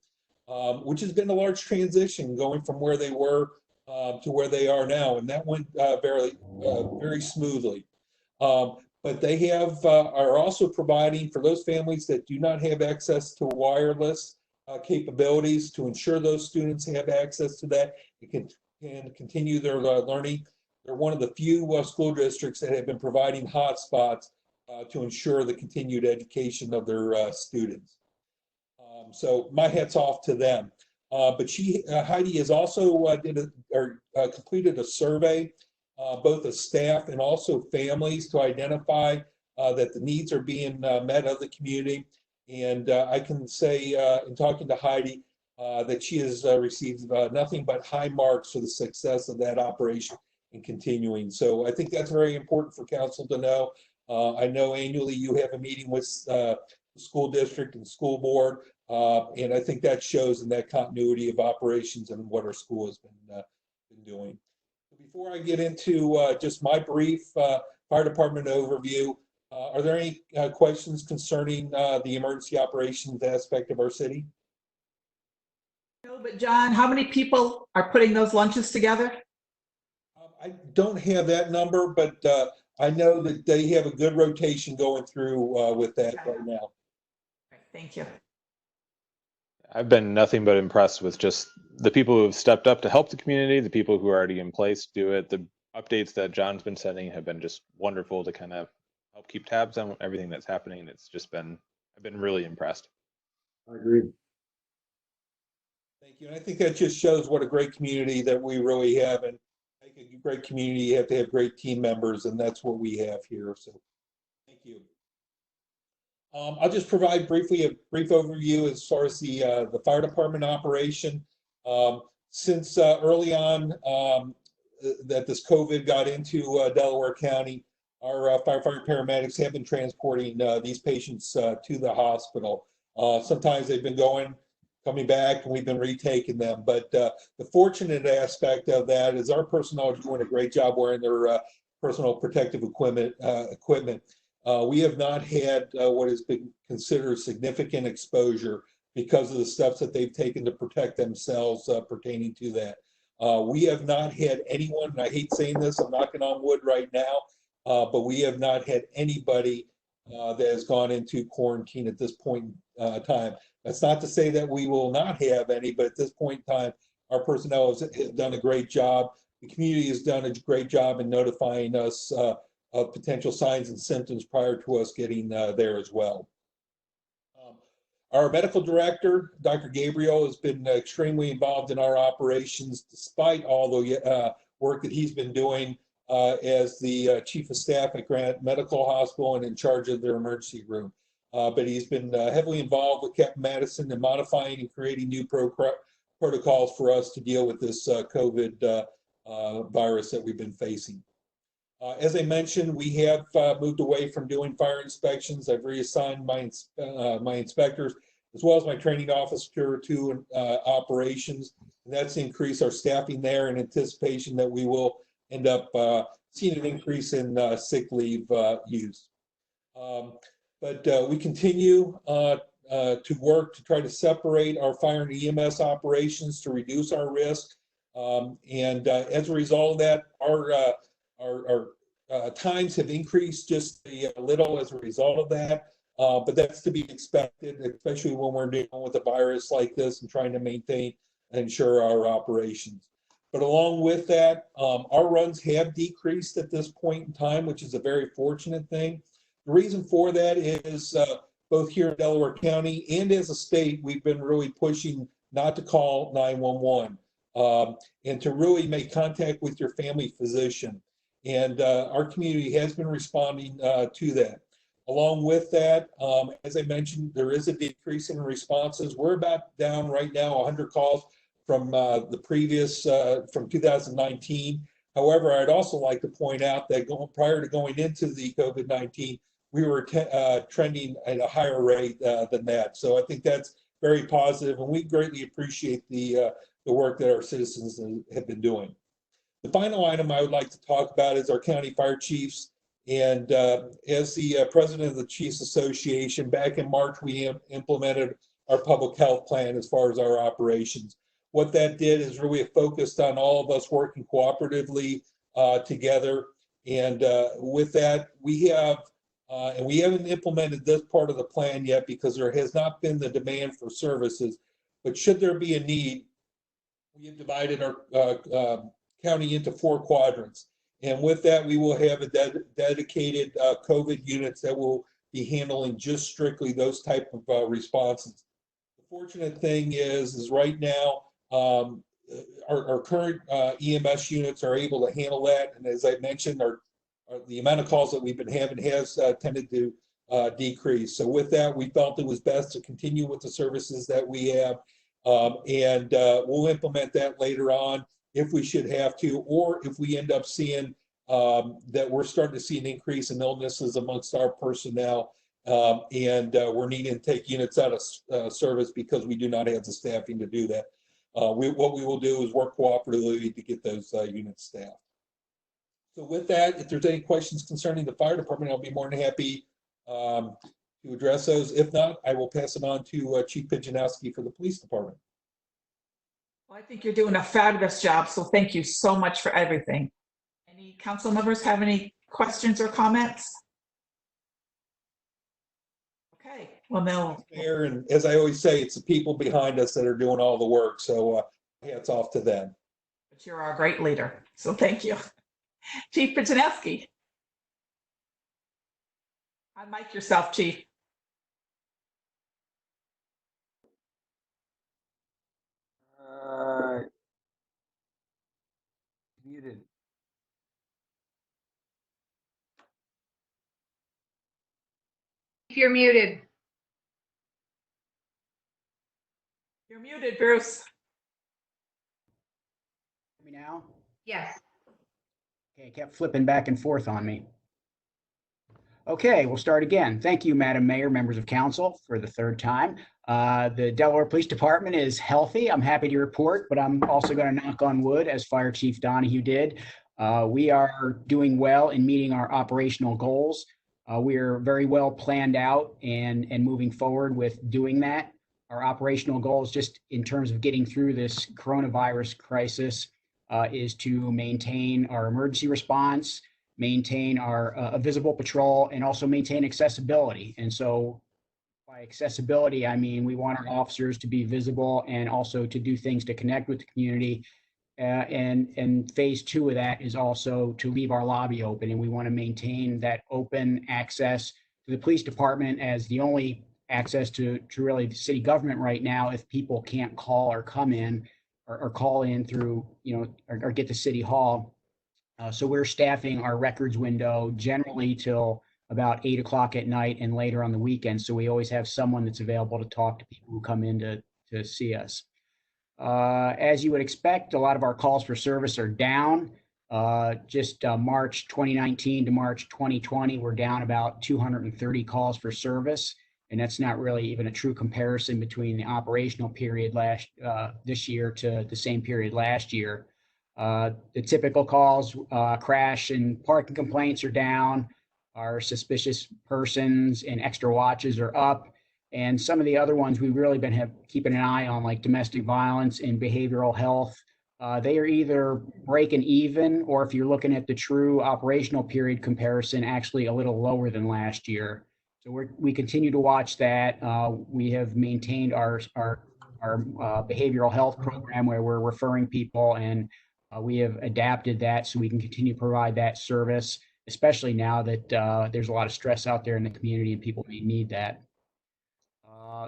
S15: which has been a large transition going from where they were to where they are now. And that went very smoothly. But they are also providing for those families that do not have access to wireless capabilities to ensure those students have access to that and can continue their learning. They're one of the few school districts that have been providing hotspots to ensure the continued education of their students. So my hat's off to them. But Heidi has also completed a survey, both of staff and also families, to identify that the needs are being met of the community. And I can say, in talking to Heidi, that she has received nothing but high marks for the success of that operation and continuing. So I think that's very important for council to know. I know annually you have a meeting with the school district and school board, and I think that shows in that continuity of operations and what our school has been doing. Before I get into just my brief fire department overview, are there any questions concerning the emergency operations aspect of our city?
S2: No, but John, how many people are putting those lunches together?
S15: I don't have that number, but I know that they have a good rotation going through with that right now.
S2: Thank you.
S7: I've been nothing but impressed with just the people who have stepped up to help the community, the people who are already in place to do it. The updates that John's been sending have been just wonderful to kind of help keep tabs on everything that's happening. It's just been, I've been really impressed.
S6: I agree.
S15: Thank you. And I think that just shows what a great community that we really have. And make a great community, you have to have great team members, and that's what we have here. So thank you. I'll just provide briefly a brief overview as far as the fire department operation. Since early on that this COVID got into Delaware County, our firefighter paramedics have been transporting these patients to the hospital. Sometimes they've been coming back, and we've been retaking them. But the fortunate aspect of that is our personnel are doing a great job wearing their personal protective equipment. We have not had what has been considered significant exposure because of the steps that they've taken to protect themselves pertaining to that. We have not had anyone, and I hate saying this, I'm knocking on wood right now, but we have not had anybody that has gone into quarantine at this point in time. That's not to say that we will not have any, but at this point in time, our personnel has done a great job. The community has done a great job in notifying us of potential signs and symptoms prior to us getting there as well. Our medical director, Dr. Gabriel, has been extremely involved in our operations despite all the work that he's been doing as the chief of staff at Grant Medical Hospital and in charge of their emergency room. but he's been heavily involved with Captain Madison in modifying and creating new protocols for us to deal with this COVID virus that we've been facing. As I mentioned, we have moved away from doing fire inspections. I've reassigned my inspectors as well as my training officer to operations. And that's to increase our staffing there in anticipation that we will end up seeing an increase in sick leave use. But we continue to work to try to separate our fire and EMS operations to reduce our risk. And as a result of that, our times have increased just a little as a result of that. But that's to be expected, especially when we're dealing with a virus like this and trying to maintain and ensure our operations. But along with that, our runs have decreased at this point in time, which is a very fortunate thing. The reason for that is both here in Delaware County and as a state, we've been really pushing not to call 911 and to really make contact with your family physician. And our community has been responding to that. Along with that, as I mentioned, there is a decrease in responses. We're about down right now 100 calls from the previous, from 2019. However, I'd also like to point out that prior to going into the COVID-19, we were trending at a higher rate than that. So I think that's very positive, and we greatly appreciate the work that our citizens have been doing. The final item I would like to talk about is our county fire chiefs. And as the president of the Chiefs Association, back in March, we implemented our public health plan as far as our operations. What that did is really focused on all of us working cooperatively together. And with that, we have, and we haven't implemented this part of the plan yet because there has not been the demand for services. But should there be a need, we have divided our county into 4 quadrants. And with that, we will have a dedicated COVID units that will be handling just strictly those type of responses. The fortunate thing is right now, our current EMS units are able to handle that. And as I mentioned, the amount of calls that we've been having has tended to decrease. So with that, we felt it was best to continue with the services that we have. And we'll implement that later on if we should have to, or if we end up seeing that we're starting to see an increase in illnesses amongst our personnel, and we're needing to take units out of service because we do not have the staffing to do that. What we will do is work cooperatively to get those units staffed. So with that, if there's any questions concerning the fire department, I'll be more than happy to address those. If not, I will pass it on to Chief Pijanowski for the police department.
S2: Well, I think you're doing a fabulous job, so thank you so much for everything. Any council members have any questions or comments? Okay, well, no.
S15: Mayor, and as I always say, it's the people behind us that are doing all the work, so hats off to them.
S2: But you're our great leader, so thank you. Chief Pijanowski. Unmic yourself, Chief.
S4: Muted.
S10: You're muted.
S2: You're muted, Bruce.
S16: Me now?
S10: Yes.
S16: Okay, it kept flipping back and forth on me. Okay, we'll start again. Thank you, Madam Mayor, members of council, for the 3rd time. The Delaware Police Department is healthy. I'm happy to report, but I'm also going to knock on wood, as Fire Chief Donahue did. We are doing well in meeting our operational goals. We are very well planned out and moving forward with doing that. Our operational goals, just in terms of getting through this coronavirus crisis, is to maintain our emergency response, maintain our visible patrol, and also maintain accessibility. And so by accessibility, I mean we want our officers to be visible and also to do things to connect with the community. And phase 2 of that is also to leave our lobby open, and we want to maintain that open access to the police department as the only access to really the city government right now if people can't call or come in or call in through, or get to City Hall. So we're staffing our records window generally till about 8 o'clock at night and later on the weekend. So we always have someone that's available to talk to people who come in to see us. As you would expect, a lot of our calls for service are down. Just March 2019 to March 2020, we're down about 230 calls for service. And that's not really even a true comparison between the operational period this year to the same period last year. The typical calls, crash and parking complaints are down. Our suspicious persons and extra watches are up. And some of the other ones we've really been keeping an eye on, like domestic violence and behavioral health, they are either breaking even, or if you're looking at the true operational period comparison, actually a little lower than last year. So we continue to watch that. We have maintained our behavioral health program where we're referring people, and we have adapted that so we can continue to provide that service, especially now that there's a lot of stress out there in the community and people may need that.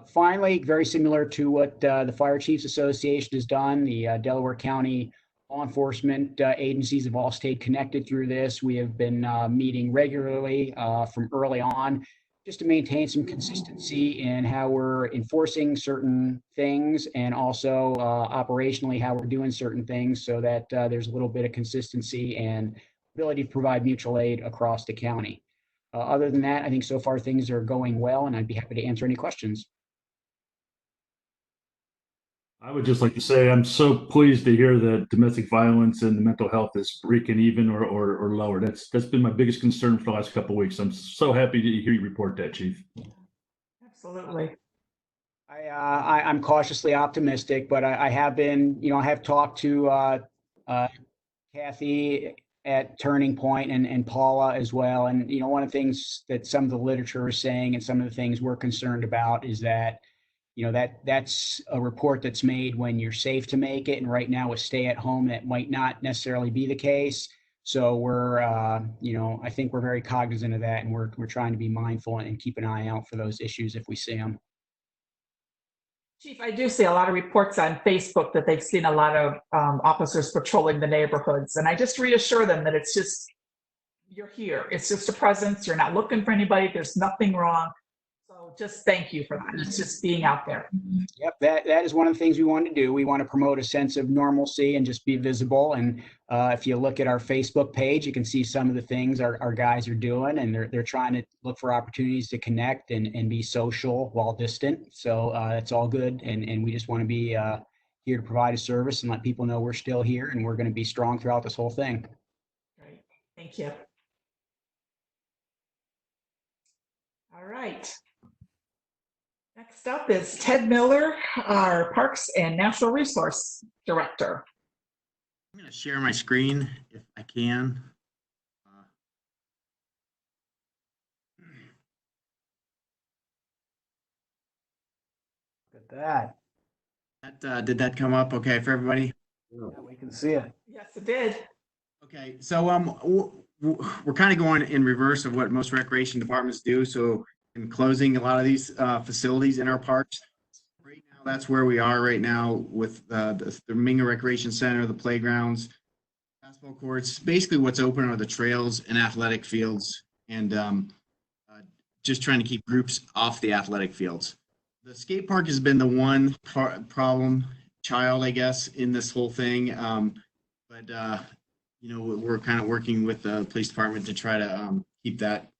S16: Finally, very similar to what the Fire Chiefs Association has done, the Delaware County law enforcement agencies have all stayed connected through this. We have been meeting regularly from early on just to maintain some consistency in how we're enforcing certain things, and also operationally how we're doing certain things, so that there's a little bit of consistency and ability to provide mutual aid across the county. Other than that, I think so far things are going well, and I'd be happy to answer any questions.
S17: I would just like to say I'm so pleased to hear that domestic violence and mental health is breaking even or lower. That's been my biggest concern for the last couple of weeks. I'm so happy to hear you report that, Chief.
S2: Absolutely.
S16: I'm cautiously optimistic, but I have been, I have talked to Kathy at Turning Point and Paula as well. And, one of the things that some of the literature is saying, and some of the things we're concerned about, is that that's a report that's made when you're safe to make it. And right now with stay at home, that might not necessarily be the case. So we're, I think we're very cognizant of that, and we're trying to be mindful and keep an eye out for those issues if we see them.
S2: Chief, I do see a lot of reports on Facebook that they've seen a lot of officers patrolling the neighborhoods. And I just reassure them that it's just, you're here. It's just a presence. You're not looking for anybody. There's nothing wrong. So just thank you for that. It's just being out there.
S16: Yep, that is one of the things we want to do. We want to promote a sense of normalcy and just be visible. And if you look at our Facebook page, you can see some of the things our guys are doing, and they're trying to look for opportunities to connect and be social while distant. So that's all good. And we just want to be here to provide a service and let people know we're still here, and we're going to be strong throughout this whole thing.
S2: Great. Thank you. All right. Next up is Ted Miller, our Parks and Natural Resource Director.
S3: I'm going to share my screen if I can.
S4: Look at that.
S3: Did that come up okay for everybody?
S4: Yeah, we can see it.
S2: Yes, it did.
S3: Okay, so we're kind of going in reverse of what most recreation departments do. So in closing a lot of these facilities in our parks. Right now, that's where we are right now with the Mingo Recreation Center, the playgrounds, basketball courts. Basically, what's open are the trails and athletic fields, and just trying to keep groups off the athletic fields. The skate park has been the one problem child, I guess, in this whole thing. But we're kind of working with the police department to try to keep that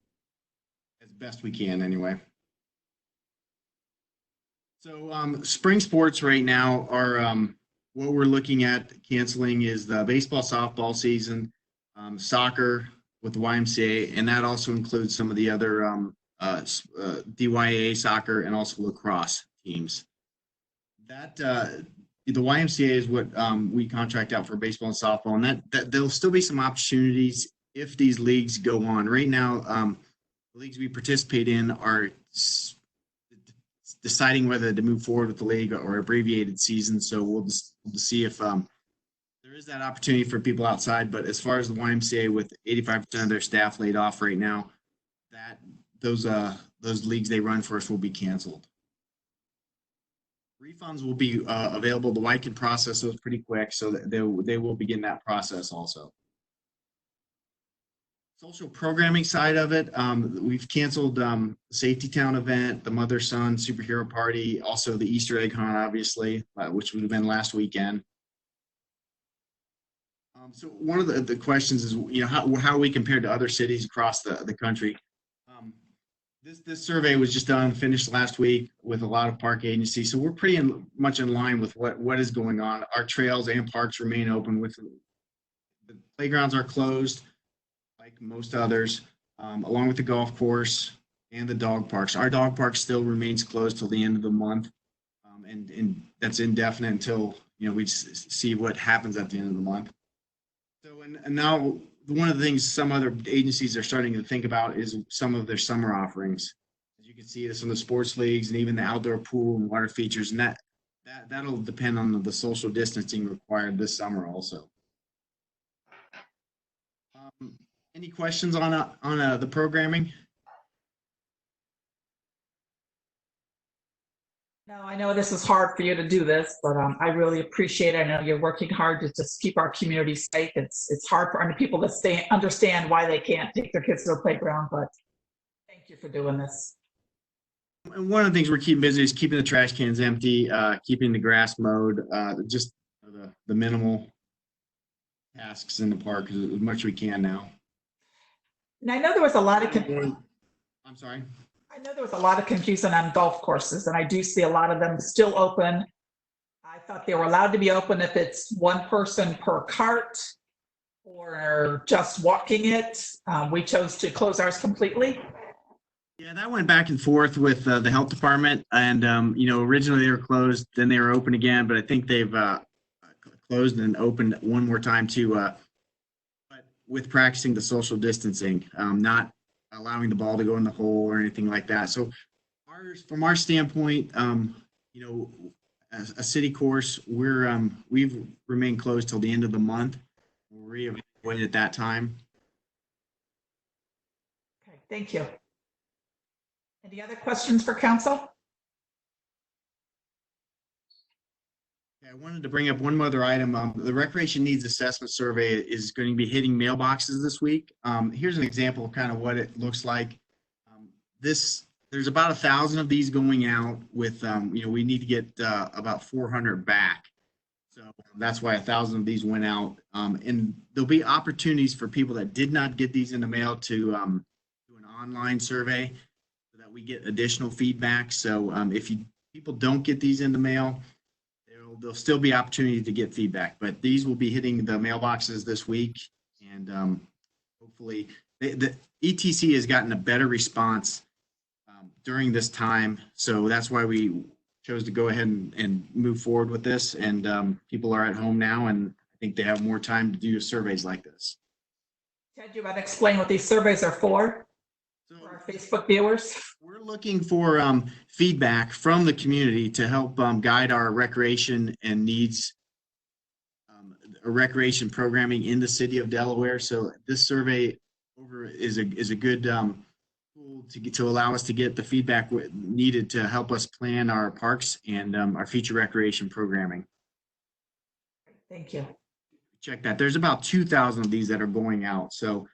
S3: as best we can anyway. So spring sports right now are what we're looking at canceling is the baseball, softball season, soccer with the YMCA, and that also includes some of the other DYA soccer and also lacrosse teams. That the YMCA is what we contract out for baseball and softball, and that there'll still be some opportunities if these leagues go on. Right now, the leagues we participate in are deciding whether to move forward with the league or abbreviated season. So we'll just see if there is that opportunity for people outside. But as far as the YMCA, with 85% of their staff laid off right now, that those leagues they run for us will be canceled. Refunds will be available. The Y can process those pretty quick, so that they will begin that process also. social programming side of it, we've canceled the Safety Town event, the Mother Son Superhero Party, also the Easter egg hunt, obviously, which would have been last weekend. So one of the questions is, how we compared to other cities across the country. This survey was just done, finished last week with a lot of park agencies. So we're pretty much in line with what is going on. Our trails and parks remain open. With the playgrounds are closed, like most others, along with the golf course and the dog parks. Our dog park still remains closed till the end of the month, and that's indefinite until we see what happens at the end of the month. So and now one of the things some other agencies are starting to think about is some of their summer offerings. As you can see, this in the sports leagues and even the outdoor pool and water features, and that'll depend on the social distancing required this summer also. Any questions on the programming?
S2: No, I know this is hard for you to do this, but I really appreciate it. I know you're working hard to just keep our community safe. It's hard for people to understand why they can't take their kids to the playground, but thank you for doing this.
S3: And one of the things we're keeping busy is keeping the trash cans empty, keeping the grass mowed, just the minimal tasks in the park as much as we can now.
S2: And I know there was a lot of
S3: I'm sorry.
S2: I know there was a lot of confusion on golf courses, and I do see a lot of them still open. I thought they were allowed to be open if it's one person per cart or just walking it. We chose to close ours completely.
S3: Yeah, that went back and forth with the health department, and originally they were closed, then they were open again, but I think they've closed and opened one more time too, but with practicing the social distancing, not allowing the ball to go in the hole or anything like that. So from our standpoint, as a city course, we've remained closed till the end of the month. We'll reevaluate at that time.
S2: Okay, thank you. Any other questions for council?
S3: Yeah, I wanted to bring up one other item. The Recreation Needs Assessment Survey is going to be hitting mailboxes this week. Here's an example of kind of what it looks like. There's about 1,000 of these going out with, we need to get about 400 back. So that's why 1,000 of these went out. And there'll be opportunities for people that did not get these in the mail to do an online survey so that we get additional feedback. So if people don't get these in the mail, there'll still be opportunity to get feedback, but these will be hitting the mailboxes this week. And hopefully the ETC has gotten a better response during this time. So that's why we chose to go ahead and move forward with this. And people are at home now, and I think they have more time to do surveys like this.
S2: Ted, you want to explain what these surveys are for our Facebook viewers?
S3: We're looking for feedback from the community to help guide our recreation and needs recreation programming in the city of Delaware. So this survey is a good tool to allow us to get the feedback needed to help us plan our parks and our future recreation programming.
S2: Thank you.
S3: Check that. There's about 2,000 of these that are going out. So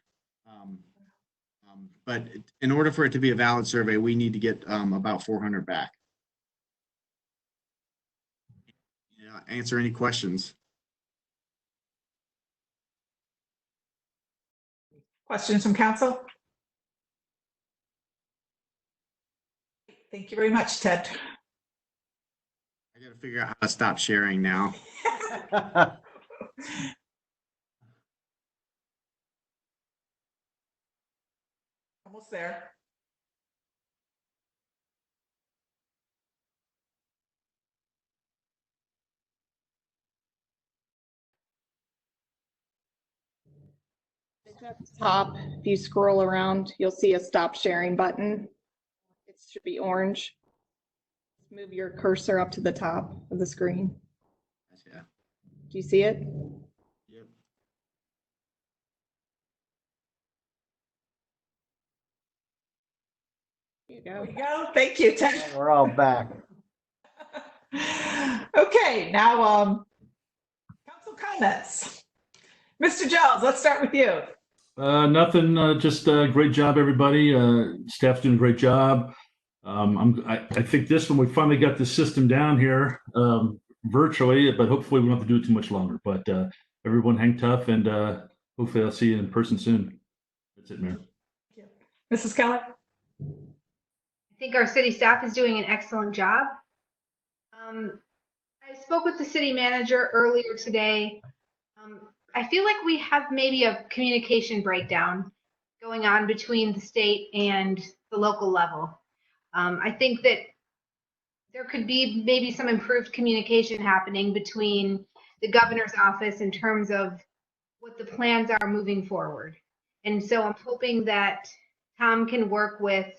S3: but in order for it to be a valid survey, we need to get about 400 back. Answer any questions.
S2: Questions from council? Thank you very much, Ted.
S3: I got to figure out how to stop sharing now.
S2: Almost there.
S1: At the top, if you scroll around, you'll see a stop sharing button. It should be orange. Move your cursor up to the top of the screen.
S3: Yeah.
S1: Do you see it?
S3: Yep.
S1: There you go.
S2: There we go. Thank you, Ted.
S4: We're all back.
S2: Okay, now council comments. Mr. Jones, let's start with you.
S17: Nothing. Just great job, everybody. Staff's doing a great job. I think this one we finally got the system down here virtually, but hopefully we don't have to do it too much longer. But everyone hang tough, and hopefully I'll see you in person soon. That's it, Mayor.
S2: Mrs. Kelly?
S10: I think our city staff is doing an excellent job. I spoke with the city manager earlier today. I feel like we have maybe a communication breakdown going on between the state and the local level. I think that there could be maybe some improved communication happening between the governor's office in terms of what the plans are moving forward. And so I'm hoping that Tom can work with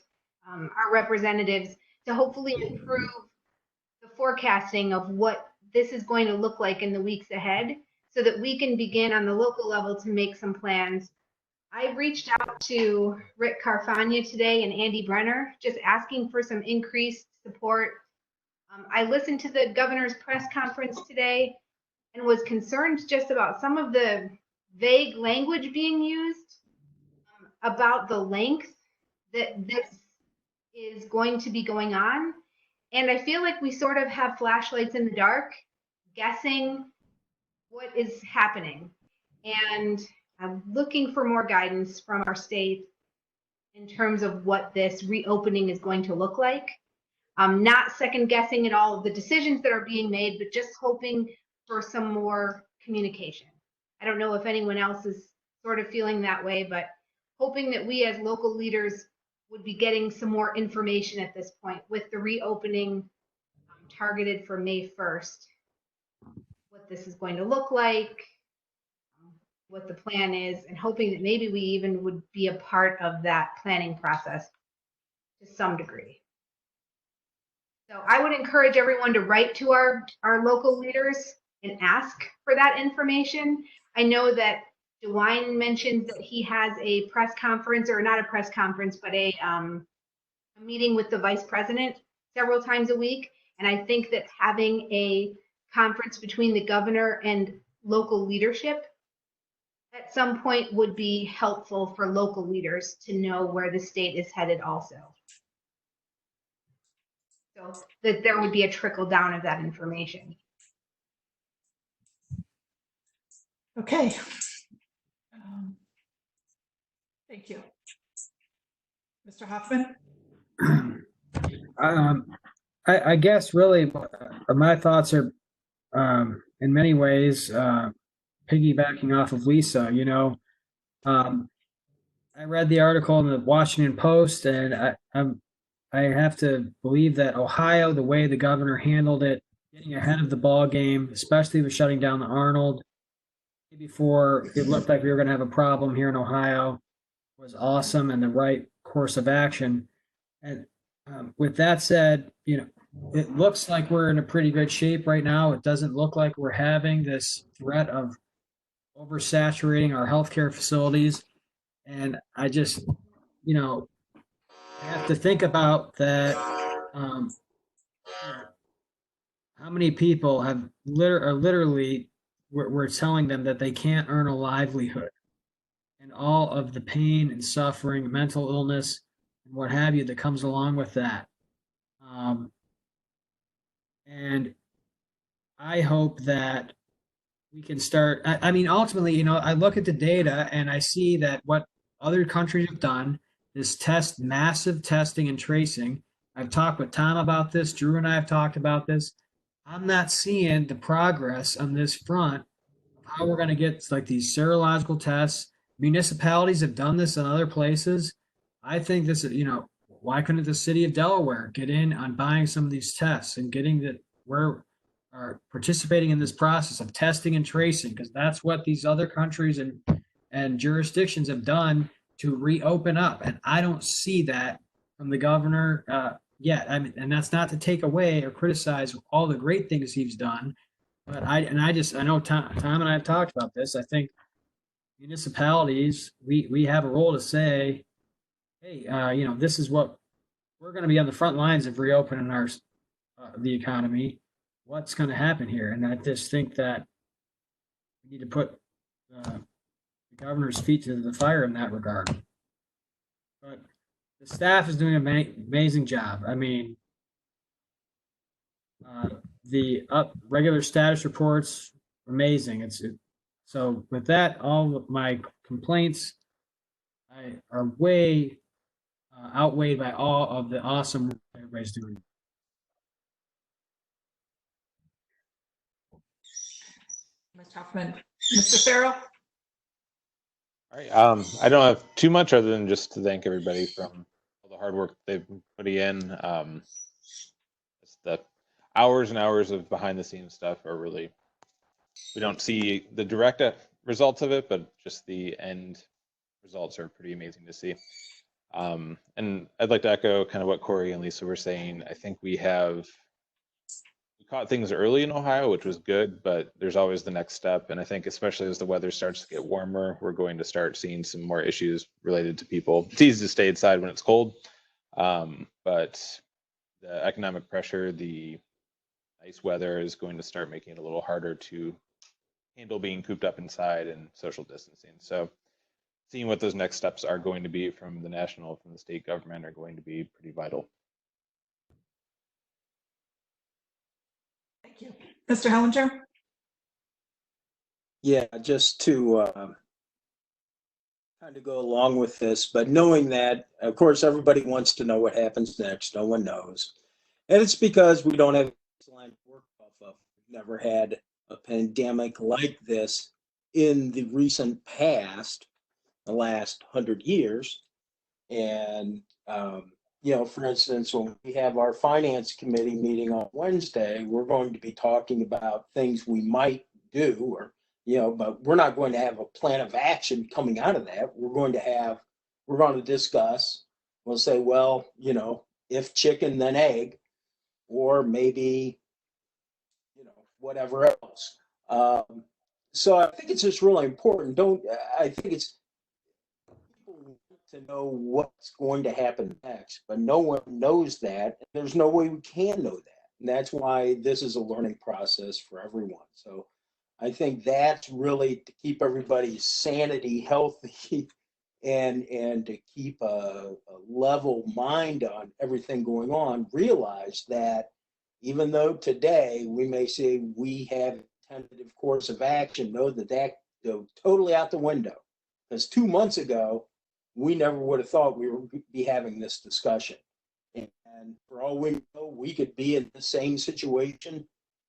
S10: our representatives to hopefully improve the forecasting of what this is going to look like in the weeks ahead so that we can begin on the local level to make some plans. I reached out to Rick Carfagna today and Andy Brenner, just asking for some increased support. I listened to the governor's press conference today and was concerned just about some of the vague language being used about the length that this is going to be going on. And I feel like we sort of have flashlights in the dark, guessing what is happening. And I'm looking for more guidance from our state in terms of what this reopening is going to look like. I'm not second guessing at all of the decisions that are being made, but just hoping for some more communication. I don't know if anyone else is sort of feeling that way, but hoping that we as local leaders would be getting some more information at this point with the reopening targeted for May 1st, what this is going to look like, what the plan is, and hoping that maybe we even would be a part of that planning process to some degree. So I would encourage everyone to write to our local leaders and ask for that information. I know that DeWine mentioned that he has a press conference, or not a press conference, but a meeting with the vice president several times a week. And I think that having a conference between the governor and local leadership at some point would be helpful for local leaders to know where the state is headed also. So that there would be a trickle down of that information.
S2: Okay. Thank you. Mr. Hoffman?
S12: I guess really my thoughts are in many ways piggybacking off of Lisa. You know, I read the article in the Washington Post, and I have to believe that Ohio, the way the governor handled it, getting ahead of the ball game, especially with shutting down the Arnold before it looked like we were going to have a problem here in Ohio, was awesome and the right course of action. And with that said, you know, it looks like we're in a pretty good shape right now. It doesn't look like we're having this threat of oversaturating our healthcare facilities. And I just, you know, I have to think about that. How many people have literally we're telling them that they can't earn a livelihood, and all of the pain and suffering, mental illness, and what have you that comes along with that. And I hope that we can start. I mean, ultimately, you know, I look at the data and I see that what other countries have done is test massive testing and tracing. I've talked with Tom about this. Drew and I have talked about this. I'm not seeing the progress on this front of how we're going to get like these serological tests. Municipalities have done this in other places. I think this is, you know, why couldn't the city of Delaware get in on buying some of these tests and getting that we're participating in this process of testing and tracing, because that's what these other countries and jurisdictions have done to reopen up. And I don't see that from the governor yet. I mean, and that's not to take away or criticize all the great things he's done, but I know Tom and I have talked about this. I think municipalities, we have a role to say, hey, you know, this is what we're going to be on the front lines of reopening our the economy. What's going to happen here? And I just think that we need to put the governor's feet to the fire in that regard. But the staff is doing an amazing job. I mean, the regular status reports, amazing. So with that, all of my complaints are way outweighed by all of the awesome work everybody's doing.
S2: Ms. Huffman. Mr. Farrell?
S7: All right. I don't have too much other than just to thank everybody from all the hard work they've been putting in. It's the hours and hours of behind the scenes stuff are really, we don't see the direct results of it, but just the end results are pretty amazing to see. And I'd like to echo kind of what Corey and Lisa were saying. I think we caught things early in Ohio, which was good, but there's always the next step. And I think especially as the weather starts to get warmer, we're going to start seeing some more issues related to people. It's easy to stay inside when it's cold, but the economic pressure, the nice weather is going to start making it a little harder to handle being cooped up inside and social distancing. So seeing what those next steps are going to be from the national, from the state government are going to be pretty vital.
S2: Thank you. Mr. Hellinger?
S18: Yeah, just to kind of go along with this, but knowing that, of course, everybody wants to know what happens next. No one knows. And it's because we don't have a line to work off of. We've never had a pandemic like this in the recent past, the last 100 years. And, you know, for instance, when we have our finance committee meeting on Wednesday, we're going to be talking about things we might do, or, you know, but we're not going to have a plan of action coming out of that. We're going to discuss, we'll say, well, you know, if chicken, then egg, or maybe, you know, whatever else. So I think it's just really important. I think it's people to know what's going to happen next, but no one knows that. And there's no way we can know that. And that's why this is a learning process for everyone. So I think that's really to keep everybody's sanity healthy and to keep a level mind on everything going on, realize that even though today we may say we have a tentative course of action, know that go totally out the window. Because 2 months ago, we never would have thought we would be having this discussion. And for all we know, we could be in the same situation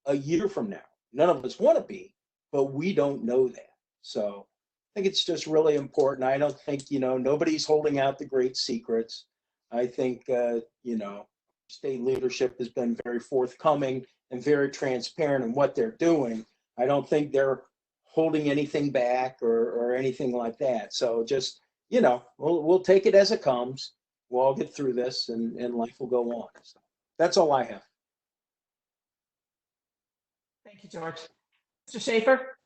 S18: a year from now. None of us want to be, but we don't know that. So I think it's just really important. I don't think, you know, nobody's holding out the great secrets. I think, you know, state leadership has been very forthcoming and very transparent in what they're doing. I don't think they're holding anything back or anything like that. So just, you know, we'll take it as it comes. We'll all get through this and life will go on. So that's all I have.
S2: Thank you, George. Mr. Schaefer?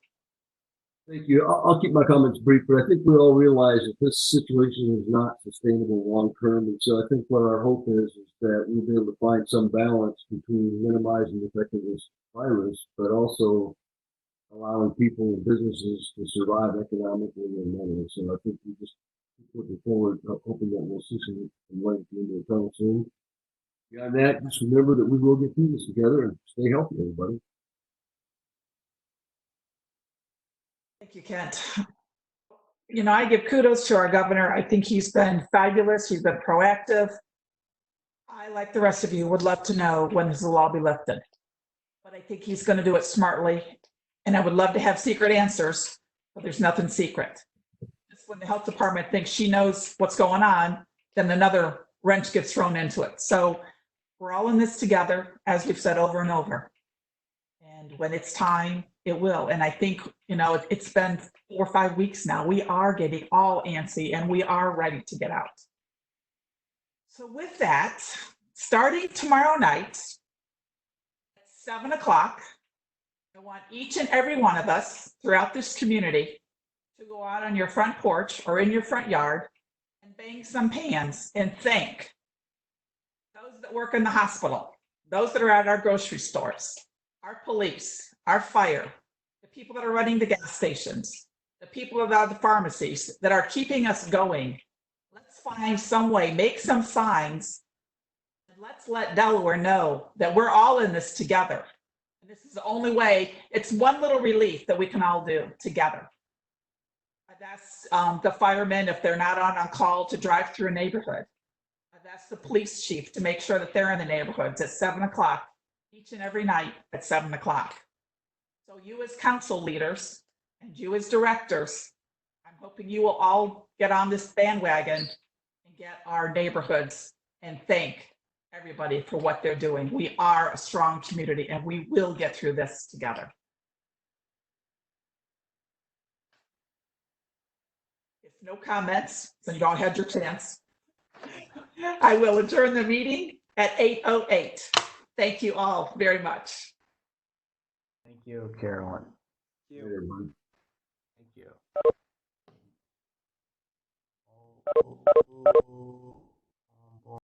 S6: Thank you. I'll keep my comments brief, but I think we all realize that this situation is not sustainable long term. And so I think what our hope is that we'll be able to find some balance between minimizing the effect of this virus, but also allowing people and businesses to survive economically and mentally. So I think we just keep looking forward, hoping that we'll see some light at the end of the tunnel soon. Beyond that, just remember that we will get through this together and stay healthy, everybody.
S2: Thank you, Kent. You know, I give kudos to our governor. I think he's been fabulous. He's been proactive. I, like the rest of you, would love to know when this will all be lifted. But I think he's going to do it smartly. And I would love to have secret answers, but there's nothing secret. Just when the health department thinks she knows what's going on, then another wrench gets thrown into it. So we're all in this together, as we've said over and over. And when it's time, it will. And I think, you know, it's been 4 or 5 weeks now. We are getting all antsy and we are ready to get out. So with that, starting tomorrow night at 7 o'clock, I want each and every one of us throughout this community to go out on your front porch or in your front yard and bang some pans and thank those that work in the hospital, those that are at our grocery stores, our police, our fire, the people that are running the gas stations, the people about the pharmacies that are keeping us going. Let's find some way, make some signs, and let's let Delaware know that we're all in this together. And this is the only way. It's one little relief that we can all do together. I've asked the firemen, if they're not on call, to drive through a neighborhood. I've asked the police chief to make sure that they're in the neighborhoods at 7 o'clock each and every night at 7 o'clock. So you as council leaders and you as directors, I'm hoping you will all get on this bandwagon and get our neighborhoods and thank everybody for what they're doing. We are a strong community and we will get through this together. If no comments, then you all had your chance. I will adjourn the meeting at 8:08. Thank you all very much.
S4: Thank you, Carolyn.
S6: Hey, everybody.
S4: Thank you.